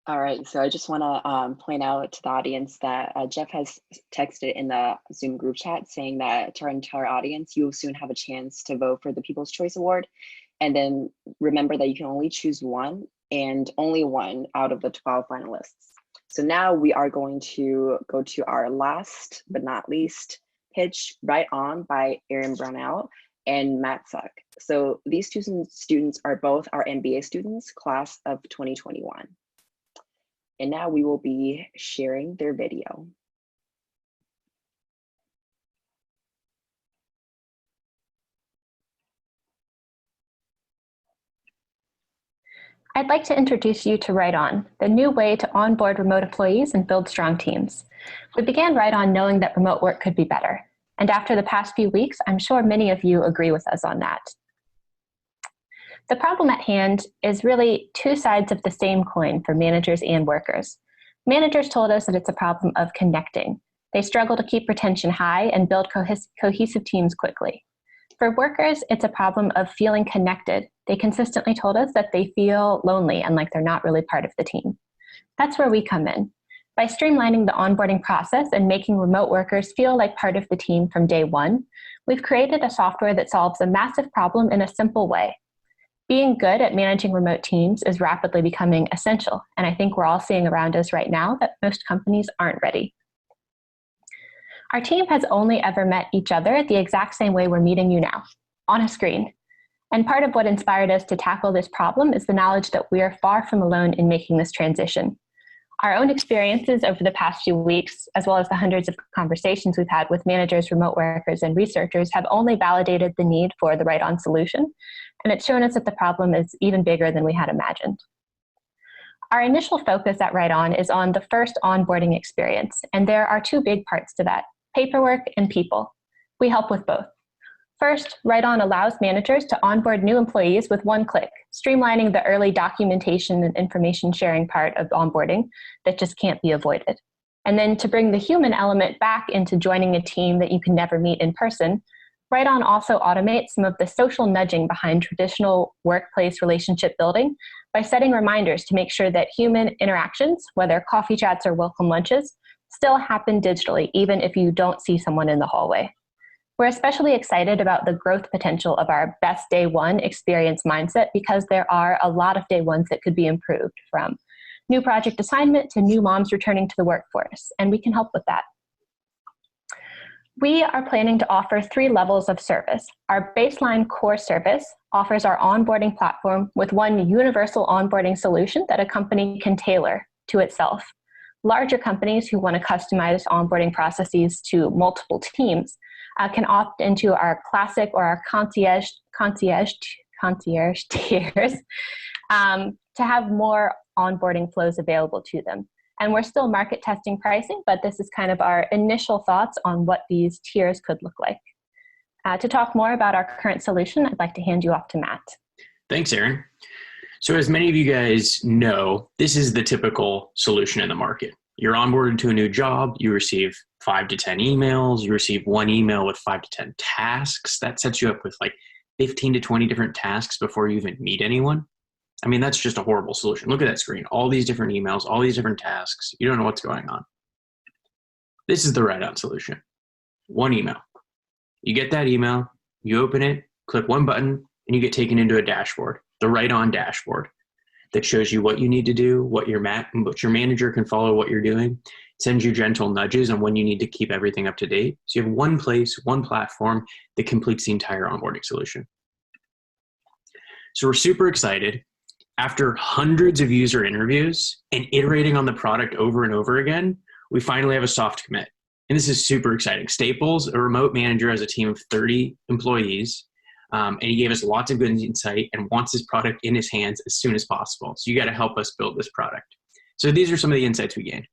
All right, so I just want to point out to the audience that Jeff has texted in the Zoom group chat saying that to our entire audience, you will soon have a chance to vote for the People's Choice Award. And then remember that you can only choose one and only one out of the 12 finalists. So now we are going to go to our last but not least pitch, Right On by Erin Brownell and Matt Suck. So these two students are both our MBA students, class of 2021. And now we will be sharing their video. I'd like to introduce you to Right On, the new way to onboard remote employees and build strong teams. We began Right On knowing that remote work could be better. And after the past few weeks, I'm sure many of you agree with us on that. The problem at hand is really two sides of the same coin for managers and workers. Managers told us that it's a problem of connecting. They struggle to keep retention high and build cohesive teams quickly. For workers, it's a problem of feeling connected. They consistently told us that they feel lonely and like they're not really part of the team. That's where we come in. By streamlining the onboarding process and making remote workers feel like part of the team from day one, we've created a software that solves a massive problem in a simple way. Being good at managing remote teams is rapidly becoming essential, and I think we're all seeing around us right now that most companies aren't ready. Our team has only ever met each other the exact same way we're meeting you now, on a screen. And part of what inspired us to tackle this problem is the knowledge that we are far from alone in making this transition. Our own experiences over the past few weeks, as well as the hundreds of conversations we've had with managers, remote workers, and researchers, have only validated the need for the Right On solution, and it's shown us that the problem is even bigger than we had imagined. Our initial focus at Right On is on the first onboarding experience, and there are two big parts to that: paperwork and people. We help with both. First, Right On allows managers to onboard new employees with one click, streamlining the early documentation and information sharing part of onboarding that just can't be avoided. And then to bring the human element back into joining a team that you can never meet in person, Right On also automates some of the social nudging behind traditional workplace relationship building by setting reminders to make sure that human interactions, whether coffee chats or welcome lunches, still happen digitally, even if you don't see someone in the hallway. We're especially excited about the growth potential of our best day one experience mindset because there are a lot of day ones that could be improved, from new project assignment to new moms returning to the workforce, and we can help with that. We are planning to offer 3 levels of service. Our baseline core service offers our onboarding platform with one universal onboarding solution that a company can tailor to itself. Larger companies who want to customize onboarding processes to multiple teams can opt into our classic or our concierge tiers to have more onboarding flows available to them. And we're still market testing pricing, but this is kind of our initial thoughts on what these tiers could look like. To talk more about our current solution, I'd like to hand you off to Matt. Thanks, Erin. So as many of you guys know, this is the typical solution in the market. You're onboarded to a new job, you receive 5 to 10 emails, you receive 1 email with 5 to 10 tasks. That sets you up with like 15 to 20 different tasks before you even meet anyone. I mean, that's just a horrible solution. Look at that screen, all these different emails, all these different tasks. You don't know what's going on. This is the Right On solution. 1 email. You get that email, you open it, click 1 button, and you get taken into a dashboard, the Right On dashboard, that shows you what you need to do, what your manager can follow what you're doing, sends you gentle nudges on when you need to keep everything up to date. So you have one place, one platform that completes the entire onboarding solution. So we're super excited. After hundreds of user interviews and iterating on the product over and over again, we finally have a soft commit. And this is super exciting. Staples, a remote manager, has a team of 30 employees. And he gave us lots of good insight and wants his product in his hands as soon as possible. So you got to help us build this product. So these are some of the insights we gained.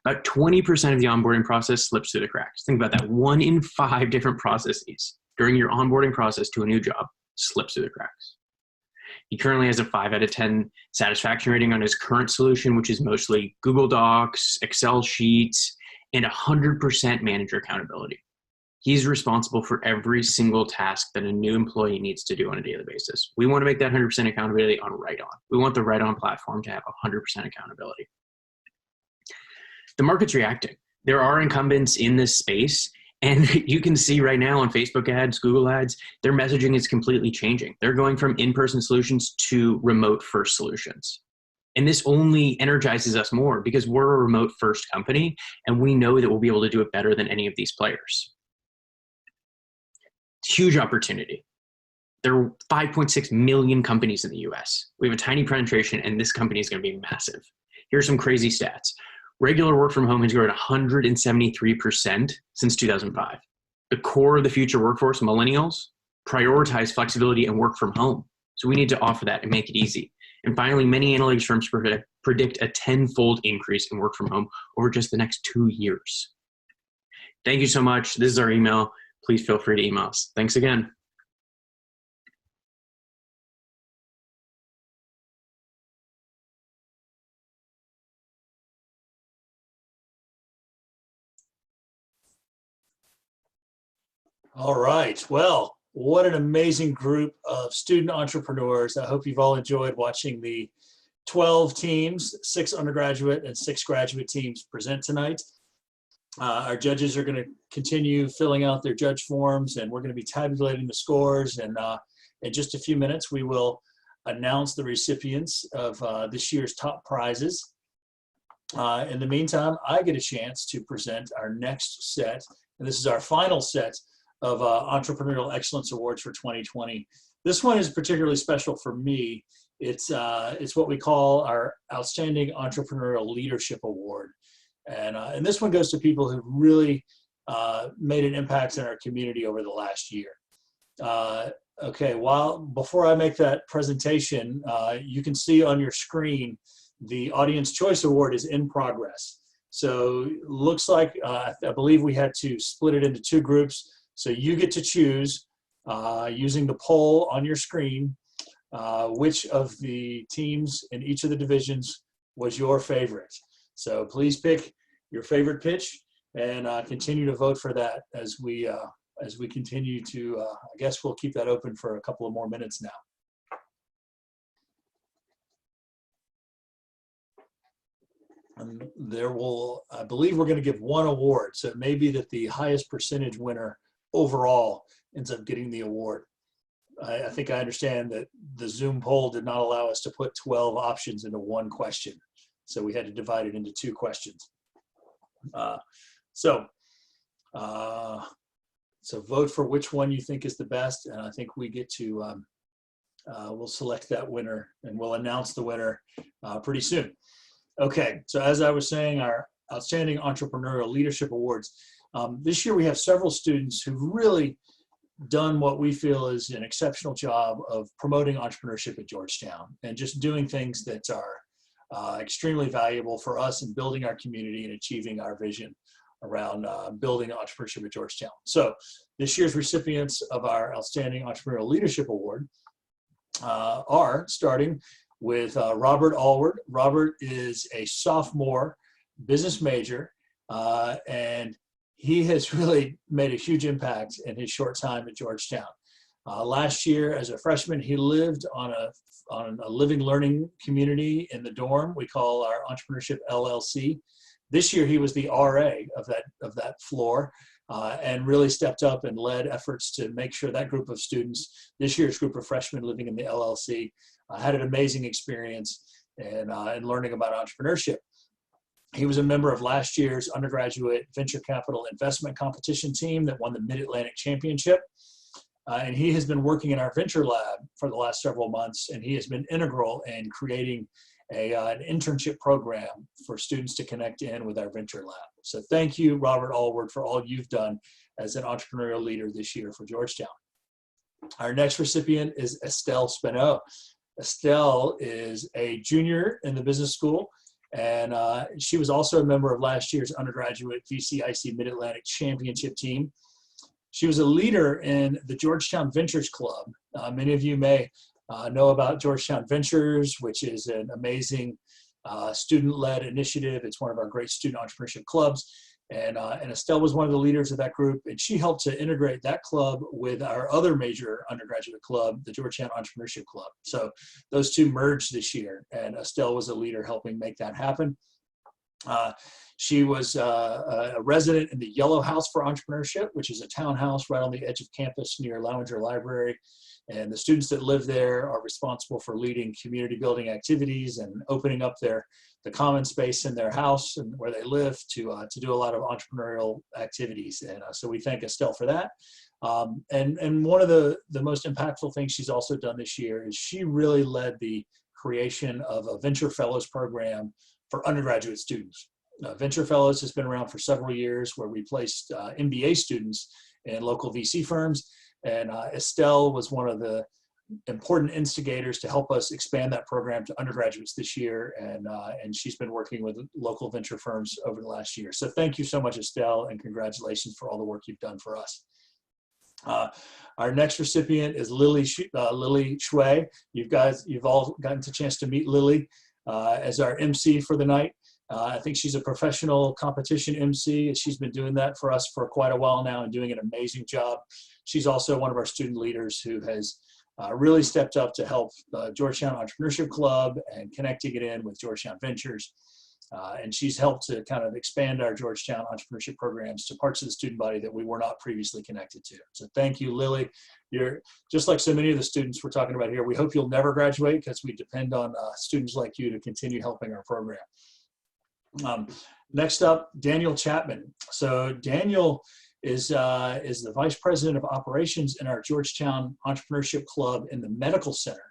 About 20% of the onboarding process slips through the cracks. Think about that. 1 in 5 different processes during your onboarding process to a new job slips through the cracks. He currently has a 5 out of 10 satisfaction rating on his current solution, which is mostly Google Docs, Excel sheets, and 100% manager accountability. He's responsible for every single task that a new employee needs to do on a daily basis. We want to make that 100% accountability on Right On. We want the Right On platform to have 100% accountability. the market's reacting. There are incumbents in this space, and you can see right now on Facebook ads, Google ads, their messaging is completely changing. They're going from in-person solutions to remote-first solutions. And this only energizes us more because we're a remote-first company, and we know that we'll be able to do it better than any of these players. It's a huge opportunity. There are 5.6 million companies in the US. We have a tiny penetration, and this company is going to be massive. Here's some crazy stats. Regular work from home has grown 173% since 2005. The core of the future workforce, millennials, prioritize flexibility and work from home. So we need to offer that and make it easy. And finally, many analytics firms predict a 10-fold increase in work from home over just the next 2 years. Thank you so much. This is our email. Please feel free to email us. Thanks again. All right. Well, what an amazing group of student entrepreneurs. I hope you've all enjoyed watching the 12 teams, 6 undergraduate and 6 graduate teams present tonight. Our judges are going to continue filling out their judge forms, and we're going to be tabulating the scores. And in just a few minutes, we will announce the recipients of this year's top prizes. In the meantime, I get a chance to present our next set, and this is our final set of Entrepreneurial Excellence Awards for 2020. This one is particularly special for me. It's what we call our Outstanding Entrepreneurial Leadership Award. And this one goes to people who really made an impact in our community over the last year. Okay, before I make that presentation, you can see on your screen the Audience Choice Award is in progress. So looks like, I believe we had to split it into 2 groups. So you get to choose, using the poll on your screen, which of the teams in each of the divisions was your favorite. So please pick your favorite pitch and continue to vote for that as we continue to, I guess we'll keep that open for a couple of more minutes now. And I believe we're going to give 1 award. So it may be that the highest percentage winner overall ends up getting the award. I think I understand that the Zoom poll did not allow us to put 12 options into 1 question. So we had to divide it into 2 questions. So vote for which one you think is the best. And I think we get to, we'll select that winner and we'll announce the winner pretty soon. Okay, so as I was saying, our Outstanding Entrepreneurial Leadership Awards. This year we have several students who've really done what we feel is an exceptional job of promoting entrepreneurship at Georgetown and just doing things that are extremely valuable for us in building our community and achieving our vision around building entrepreneurship at Georgetown. So this year's recipients of our Outstanding Entrepreneurial Leadership Award are starting with Robert Allward. Robert is a sophomore business major, and he has really made a huge impact in his short time at Georgetown. Last year, as a freshman, he lived on a living learning community in the dorm we call our Entrepreneurship LLC. This year, he was the RA of that floor and really stepped up and led efforts to make sure that group of students, this year's group of freshmen living in the LLC, had an amazing experience in learning about entrepreneurship. He was a member of last year's undergraduate venture capital investment competition team that won the Mid-Atlantic Championship. And he has been working in our venture lab for the last several months, and he has been integral in creating an internship program for students to connect in with our venture lab. So thank you, Robert Allward, for all you've done as an entrepreneurial leader this year for Georgetown. Our next recipient is Estelle Spinot. Estelle is a junior in the business school, and she was also a member of last year's undergraduate VCIC Mid-Atlantic Championship team. She was a leader in the Georgetown Ventures Club. Many of you may know about Georgetown Ventures, which is an amazing student-led initiative. It's one of our great student entrepreneurship clubs. And Estelle was one of the leaders of that group, and she helped to integrate that club with our other major undergraduate club, the Georgetown Entrepreneurship Club. So those two merged this year, and Estelle was a leader helping make that happen. She was a resident in the Yellow House for Entrepreneurship, which is a townhouse right on the edge of campus near Lowinger Library. And the students that live there are responsible for leading community building activities and opening up the common space in their house and where they live to do a lot of entrepreneurial activities. And so we thank Estelle for that. And one of the most impactful things she's also done this year is she really led the creation of a Venture Fellows program for undergraduate students. Venture Fellows has been around for several years, where we placed MBA students in local VC firms. And Estelle was one of the important instigators to help us expand that program to undergraduates this year. And she's been working with local venture firms over the last year. So thank you so much, Estelle, and congratulations for all the work you've done for us. Our next recipient is Lily Shui. You've all gotten a chance to meet Lily as our MC for the night. I think she's a professional competition MC. She's been doing that for us for quite a while now and doing an amazing job. She's also one of our student leaders who has really stepped up to help Georgetown Entrepreneurship Club and connecting it in with Georgetown Ventures. And she's helped to kind of expand our Georgetown entrepreneurship programs to parts of the student body that we were not previously connected to. So thank you, Lily. You're just like so many of the students we're talking about here. We hope you'll never graduate, because we depend on students like you to continue helping our program. Next up, Daniel Chapman. So Daniel is the Vice President of Operations in our Georgetown Entrepreneurship Club in the Medical Center.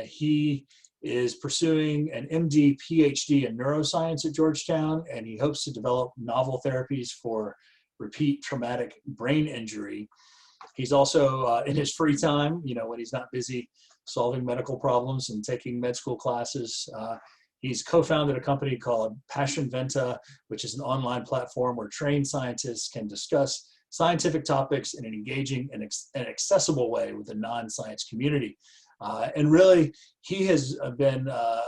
He is pursuing an MD, PhD in neuroscience at Georgetown, and he hopes to develop novel therapies for repeat traumatic brain injury. He's also, in his free time, when he's not busy solving medical problems and taking med school classes, he's co-founded a company called Passion Venta, which is an online platform where trained scientists can discuss scientific topics in an engaging and accessible way with the non-science community. And really, he has been a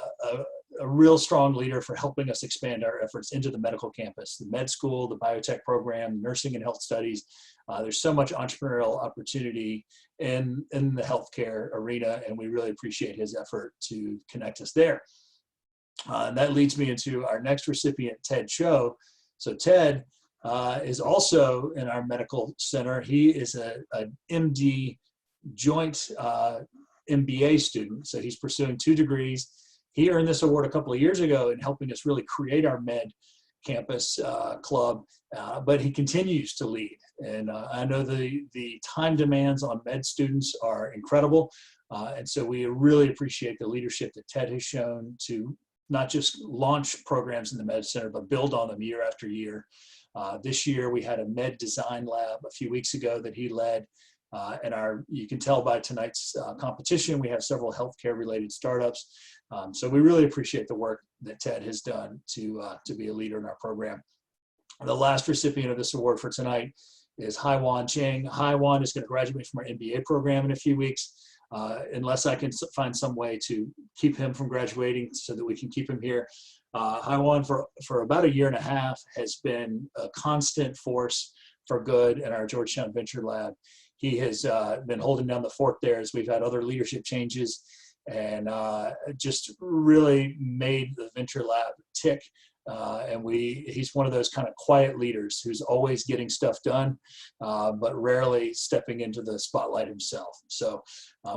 real strong leader for helping us expand our efforts into the medical campus, the med school, the biotech program, nursing and health studies. There's so much entrepreneurial opportunity in the healthcare arena, and we really appreciate his effort to connect us there. And that leads me into our next recipient, Ted Cho. So Ted is also in our medical center. He is a MD joint MBA student. So he's pursuing 2 degrees. He earned this award a couple of years ago in helping us really create our med campus club, but he continues to lead. And I know the time demands on med students are incredible. And so we really appreciate the leadership that Ted has shown to not just launch programs in the Med Center, but build on them year after year. This year, we had a med design lab a few weeks ago that he led. And you can tell by tonight's competition, we have several healthcare related startups. So we really appreciate the work that Ted has done to be a leader in our program. The last recipient of this award for tonight is Haiwan Cheng. Haiwan is going to graduate from our MBA program in a few weeks. Unless I can find some way to keep him from graduating so that we can keep him here. Haiwan, for about 1.5 years, has been a constant force for good in our Georgetown Venture Lab. He has been holding down the fort there as we've had other leadership changes, and just really made the Venture Lab tick. And he's one of those kind of quiet leaders who's always getting stuff done, but rarely stepping into the spotlight himself. So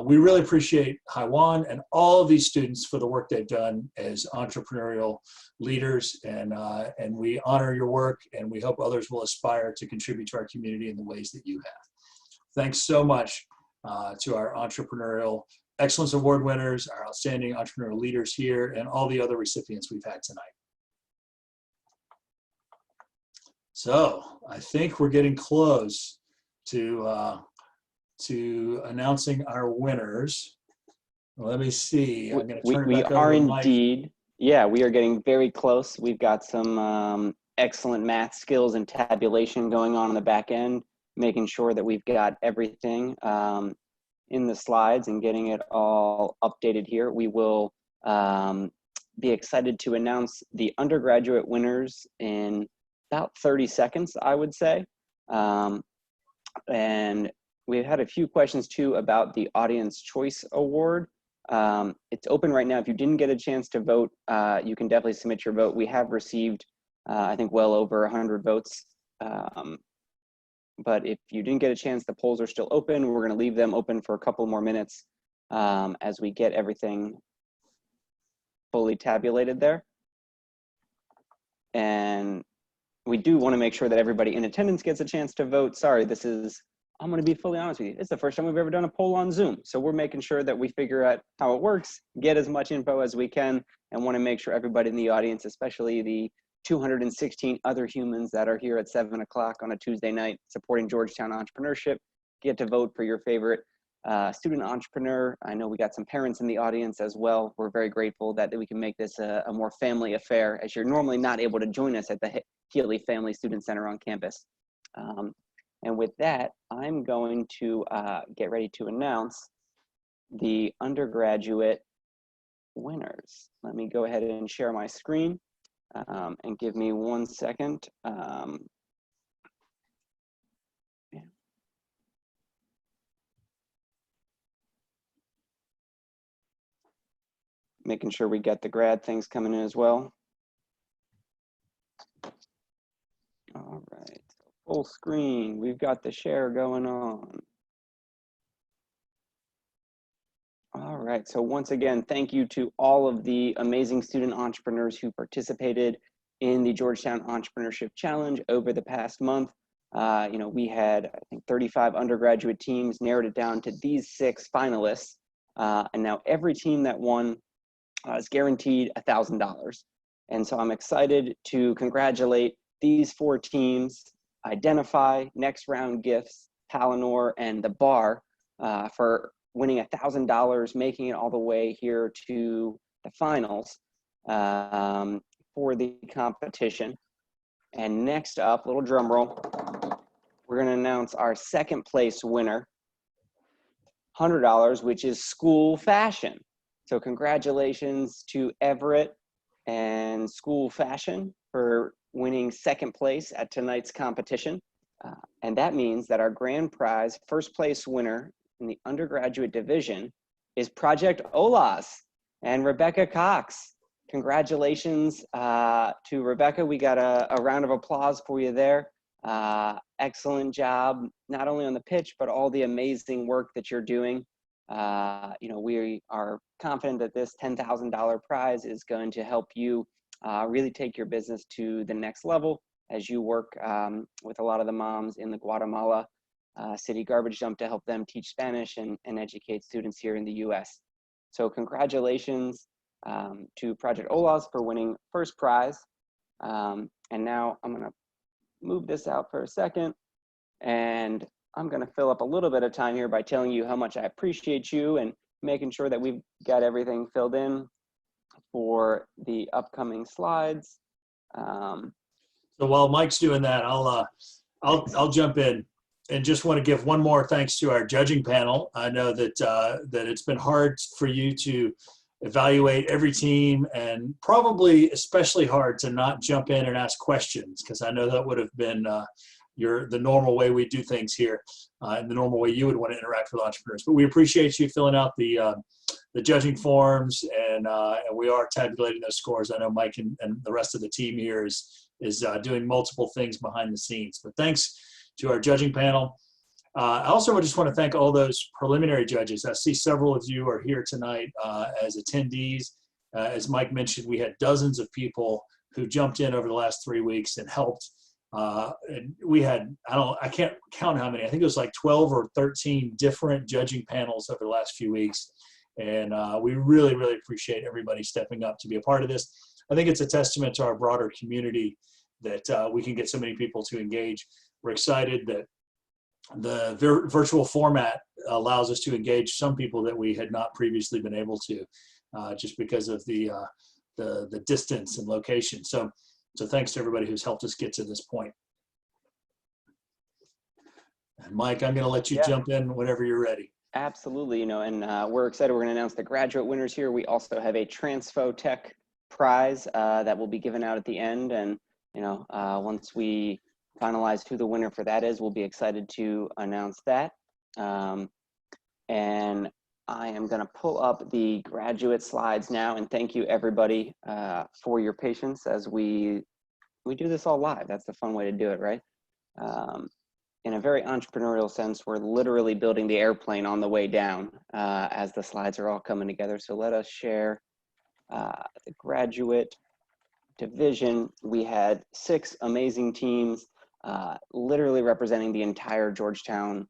we really appreciate Haiwan and all of these students for the work they've done as entrepreneurial leaders, and we honor your work, and we hope others will aspire to contribute to our community in the ways that you have. Thanks so much to our Entrepreneurial Excellence Award winners, our outstanding entrepreneurial leaders here, and all the other recipients we've had tonight. So I think we're getting close to announcing our winners. Let me see. I'm going to turn it back over to Mike. Indeed. Yeah, we are getting very close. We've got some excellent math skills and tabulation going on the back end, making sure that we've got everything in the slides and getting it all updated here. We will be excited to announce the undergraduate winners in about 30 seconds, I would say. And we've had a few questions too about the Audience Choice Award. It's open right now. If you didn't get a chance to vote, you can definitely submit your vote. We have received, I think, well over 100 votes. But if you didn't get a chance, the polls are still open. We're going to leave them open for a couple more minutes as we get everything fully tabulated there. And we do want to make sure that everybody in attendance gets a chance to vote. Sorry, I'm going to be fully honest with you. It's the first time we've ever done a poll on Zoom. So we're making sure that we figure out how it works, get as much info as we can, and want to make sure everybody in the audience, especially the 216 other humans that are here at 7 o'clock on a Tuesday night supporting Georgetown Entrepreneurship, get to vote for your favorite student entrepreneur. I know we got some parents in the audience as well. We're very grateful that we can make this a more family affair, as you're normally not able to join us at the Healy Family Student Center on campus. And with that, I'm going to get ready to announce the undergraduate winners. Let me go ahead and share my screen and give me 1 second. Making sure we get the grad things coming in as well. All right, full screen. We've got the share going on. All right, so once again, thank you to all of the amazing student entrepreneurs who participated in the Georgetown Entrepreneurship Challenge over the past month. We had, I think, 35 undergraduate teams, narrowed it down to these 6 finalists. And now every team that won is guaranteed $1,000. And so I'm excited to congratulate these 4 teams, Identify, Next Round Gifts, Palinor, and The Bar for winning $1,000, making it all the way here to the finals for the competition. And next up, little drum roll, we're going to announce our 2nd place winner, $100, which is School Fashion. So congratulations to Everett and School Fashion for winning 2nd place at tonight's competition. And that means that our grand prize 1st place winner in the undergraduate division is Project Olas and Rebecca Cox. Congratulations to Rebecca. We got a round of applause for you there. Excellent job, not only on the pitch, but all the amazing work that you're doing. We are confident that this $10,000 prize is going to help you really take your business to the next level as you work with a lot of the moms in the Guatemala city garbage dump to help them teach Spanish and educate students here in the US. So congratulations to Project Olas for winning 1st prize. And now I'm gonna move this out for a second, and I'm gonna fill up a little bit of time here by telling you how much I appreciate you and making sure that we've got everything filled in for the upcoming slides. So while Mike's doing that, I'll jump in and just want to give one more thanks to our judging panel. I know that that it's been hard for you to evaluate every team, and probably especially hard to not jump in and ask questions, because I know that would have been the normal way we do things here, and the normal way you would want to interact with entrepreneurs. But we appreciate you filling out the judging forms, and we are tabulating those scores. I know Mike and the rest of the team here is doing multiple things behind the scenes. But thanks to our judging panel. I also just want to thank all those preliminary judges. I see several of you are here tonight as attendees. As Mike mentioned, we had dozens of people who jumped in over the last 3 weeks and helped. And we had, I can't count how many. I think it was like 12 or 13 different judging panels over the last few weeks. And we really, really appreciate everybody stepping up to be a part of this. I think it's a testament to our broader community that we can get so many people to engage. We're excited that the virtual format allows us to engage some people that we had not previously been able to, just because of the distance and location. So thanks to everybody who's helped us get to this point. And Mike, I'm going to let you jump in whenever you're ready. Absolutely, and we're excited. We're going to announce the graduate winners here. We also have a Transfo Tech prize that will be given out at the end, and once we finalize who the winner for that is, we'll be excited to announce that. And I am going to pull up the graduate slides now, and thank you everybody for your patience as we do this all live. That's the fun way to do it, right? In a very entrepreneurial sense, we're literally building the airplane on the way down as the slides are all coming together. So let us share the graduate division. We had 6 amazing teams, literally representing the entire Georgetown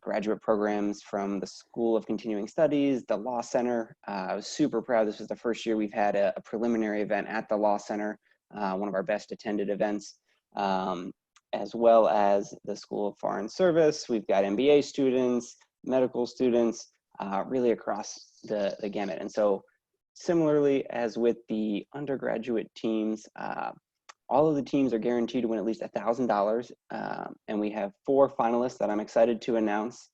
graduate programs from the School of Continuing Studies, the Law Center. I was super proud. This was the first year we've had a preliminary event at the Law Center, one of our best attended events, as well as the School of Foreign Service. We've got MBA students, medical students, really across the gamut. And so similarly as with the undergraduate teams, all of the teams are guaranteed to win at least $1,000, and we have 4 finalists that I'm excited to announce: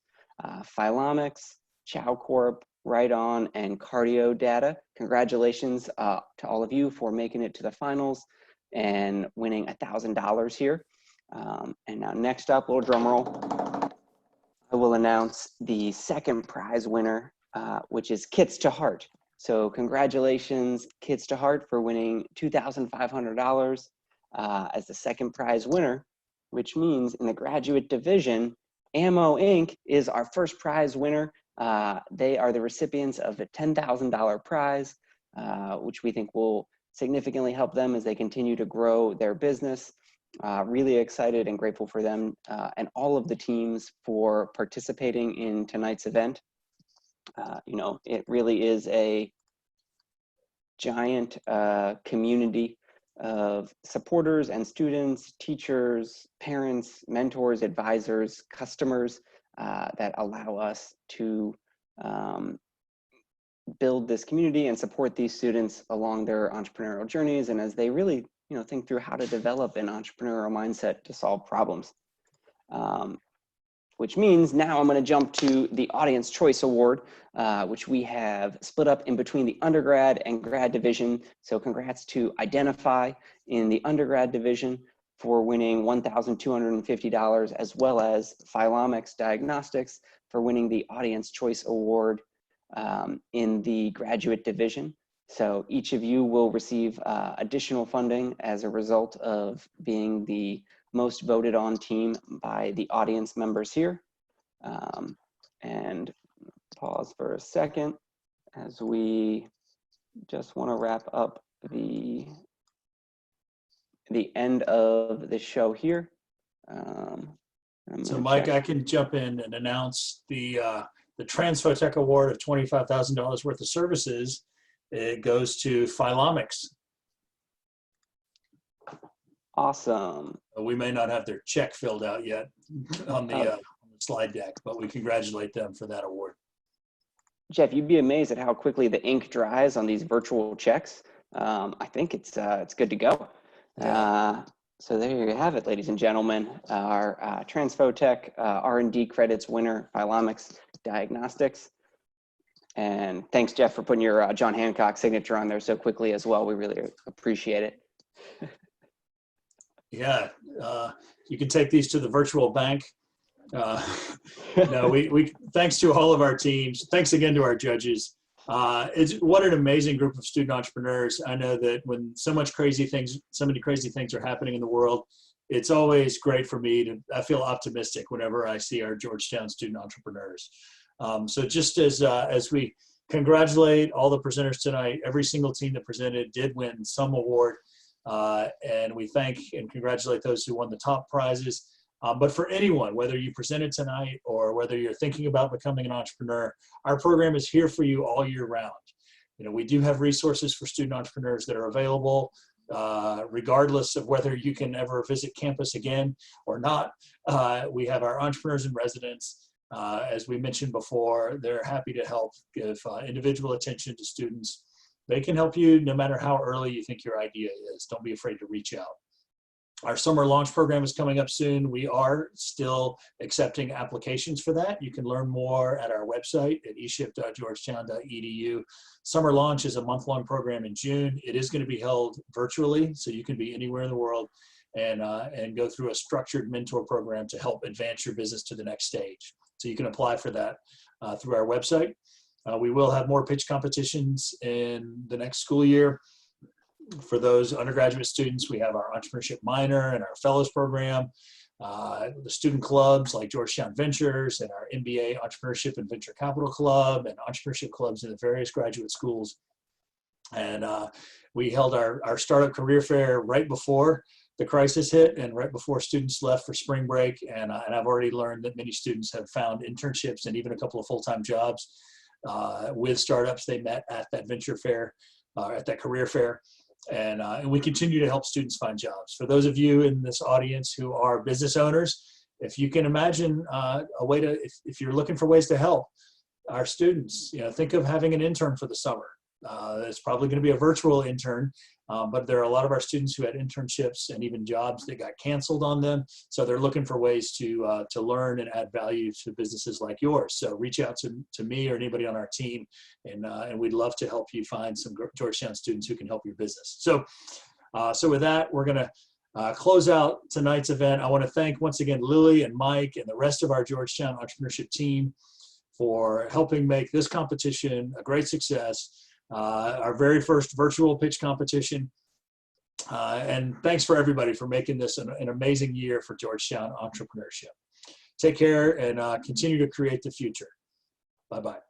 Philomics, Chow Corp, Right On, and Cardio Data. Congratulations to all of you for making it to the finals and winning $1,000 here. And now next up, little drum roll, I will announce the second prize winner, which is Kits to Heart. So congratulations, Kids to Heart, for winning $2,500 as the second prize winner, which means in the graduate division, Ammo Inc. is our first prize winner. They are the recipients of a $10,000 prize, which we think will significantly help them as they continue to grow their business. Really excited and grateful for them and all of the teams for participating in tonight's event. You know, it really is a giant community of supporters and students, teachers, parents, mentors, advisors, customers that allow us to build this community and support these students along their entrepreneurial journeys, and as they really, you know, think through how to develop an entrepreneurial mindset to solve problems. Which means now I'm going to jump to the Audience Choice Award, which we have split up in between the undergrad and grad division. So congrats to Identify in the undergrad division for winning $1,250, as well as Philomics Diagnostics for winning the Audience Choice Award in the graduate division. So each of you will receive additional funding as a result of being the most voted on team by the audience members here. And pause for a second as we just want to wrap up the end of the show here. So Mike, I can jump in and announce the Transfotech Award of $25,000 worth of services. It goes to Philomics. Awesome. We may not have their check filled out yet on the slide deck, but we congratulate them for that award. Jeff, you'd be amazed at how quickly the ink dries on these virtual checks. I think it's good to go. Yeah. So there you have it, ladies and gentlemen. Our Transfotech R&D credits winner, Philomics Diagnostics. And thanks, Jeff, for putting your John Hancock signature on there so quickly as well. We really appreciate it. Yeah, you can take these to the virtual bank. No, we thanks to all of our teams. Thanks again to our judges. What an amazing group of student entrepreneurs. I know that when so many crazy things are happening in the world, it's always great for me I feel optimistic whenever I see our Georgetown student entrepreneurs. So just as we congratulate all the presenters tonight, every single team that presented did win some award. And we thank and congratulate those who won the top prizes. But for anyone, whether you presented tonight or whether you're thinking about becoming an entrepreneur, our program is here for you all year round. You know, we do have resources for student entrepreneurs that are available, regardless of whether you can ever visit campus again or not. We have our entrepreneurs in residence. As we mentioned before, they're happy to help give individual attention to students. They can help you no matter how early you think your idea is. Don't be afraid to reach out. Our summer launch program is coming up soon. We are still accepting applications for that. You can learn more at our website at eship.georgetown.edu. Summer launch is a month-long program in June. It is going to be held virtually, so you can be anywhere in the world and go through a structured mentor program to help advance your business to the next stage. So you can apply for that through our website. We will have more pitch competitions in the next school year. For those undergraduate students, we have our Entrepreneurship minor and our Fellows program, the student clubs like Georgetown Ventures and our MBA Entrepreneurship and Venture Capital Club and entrepreneurship clubs in the various graduate schools. And we held our startup career fair right before the crisis hit and right before students left for spring break. And I've already learned that many students have found internships and even a couple of full-time jobs with startups they met at that venture fair, at that career fair. And we continue to help students find jobs. For those of you in this audience who are business owners, if you can imagine a way to, if you're looking for ways to help our students, think of having an intern for the summer. It's probably going to be a virtual intern, but there are a lot of our students who had internships and even jobs that got canceled on them. So they're looking for ways to learn and add value to businesses like yours. So reach out to me or anybody on our team, and we'd love to help you find some Georgetown students who can help your business. So, with that, we're going to close out tonight's event. I want to thank once again Lily and Mike and the rest of our Georgetown Entrepreneurship team for helping make this competition a great success. Our very first virtual pitch competition. And thanks for everybody for making this an amazing year for Georgetown Entrepreneurship. Take care and continue to create the future. Bye-bye.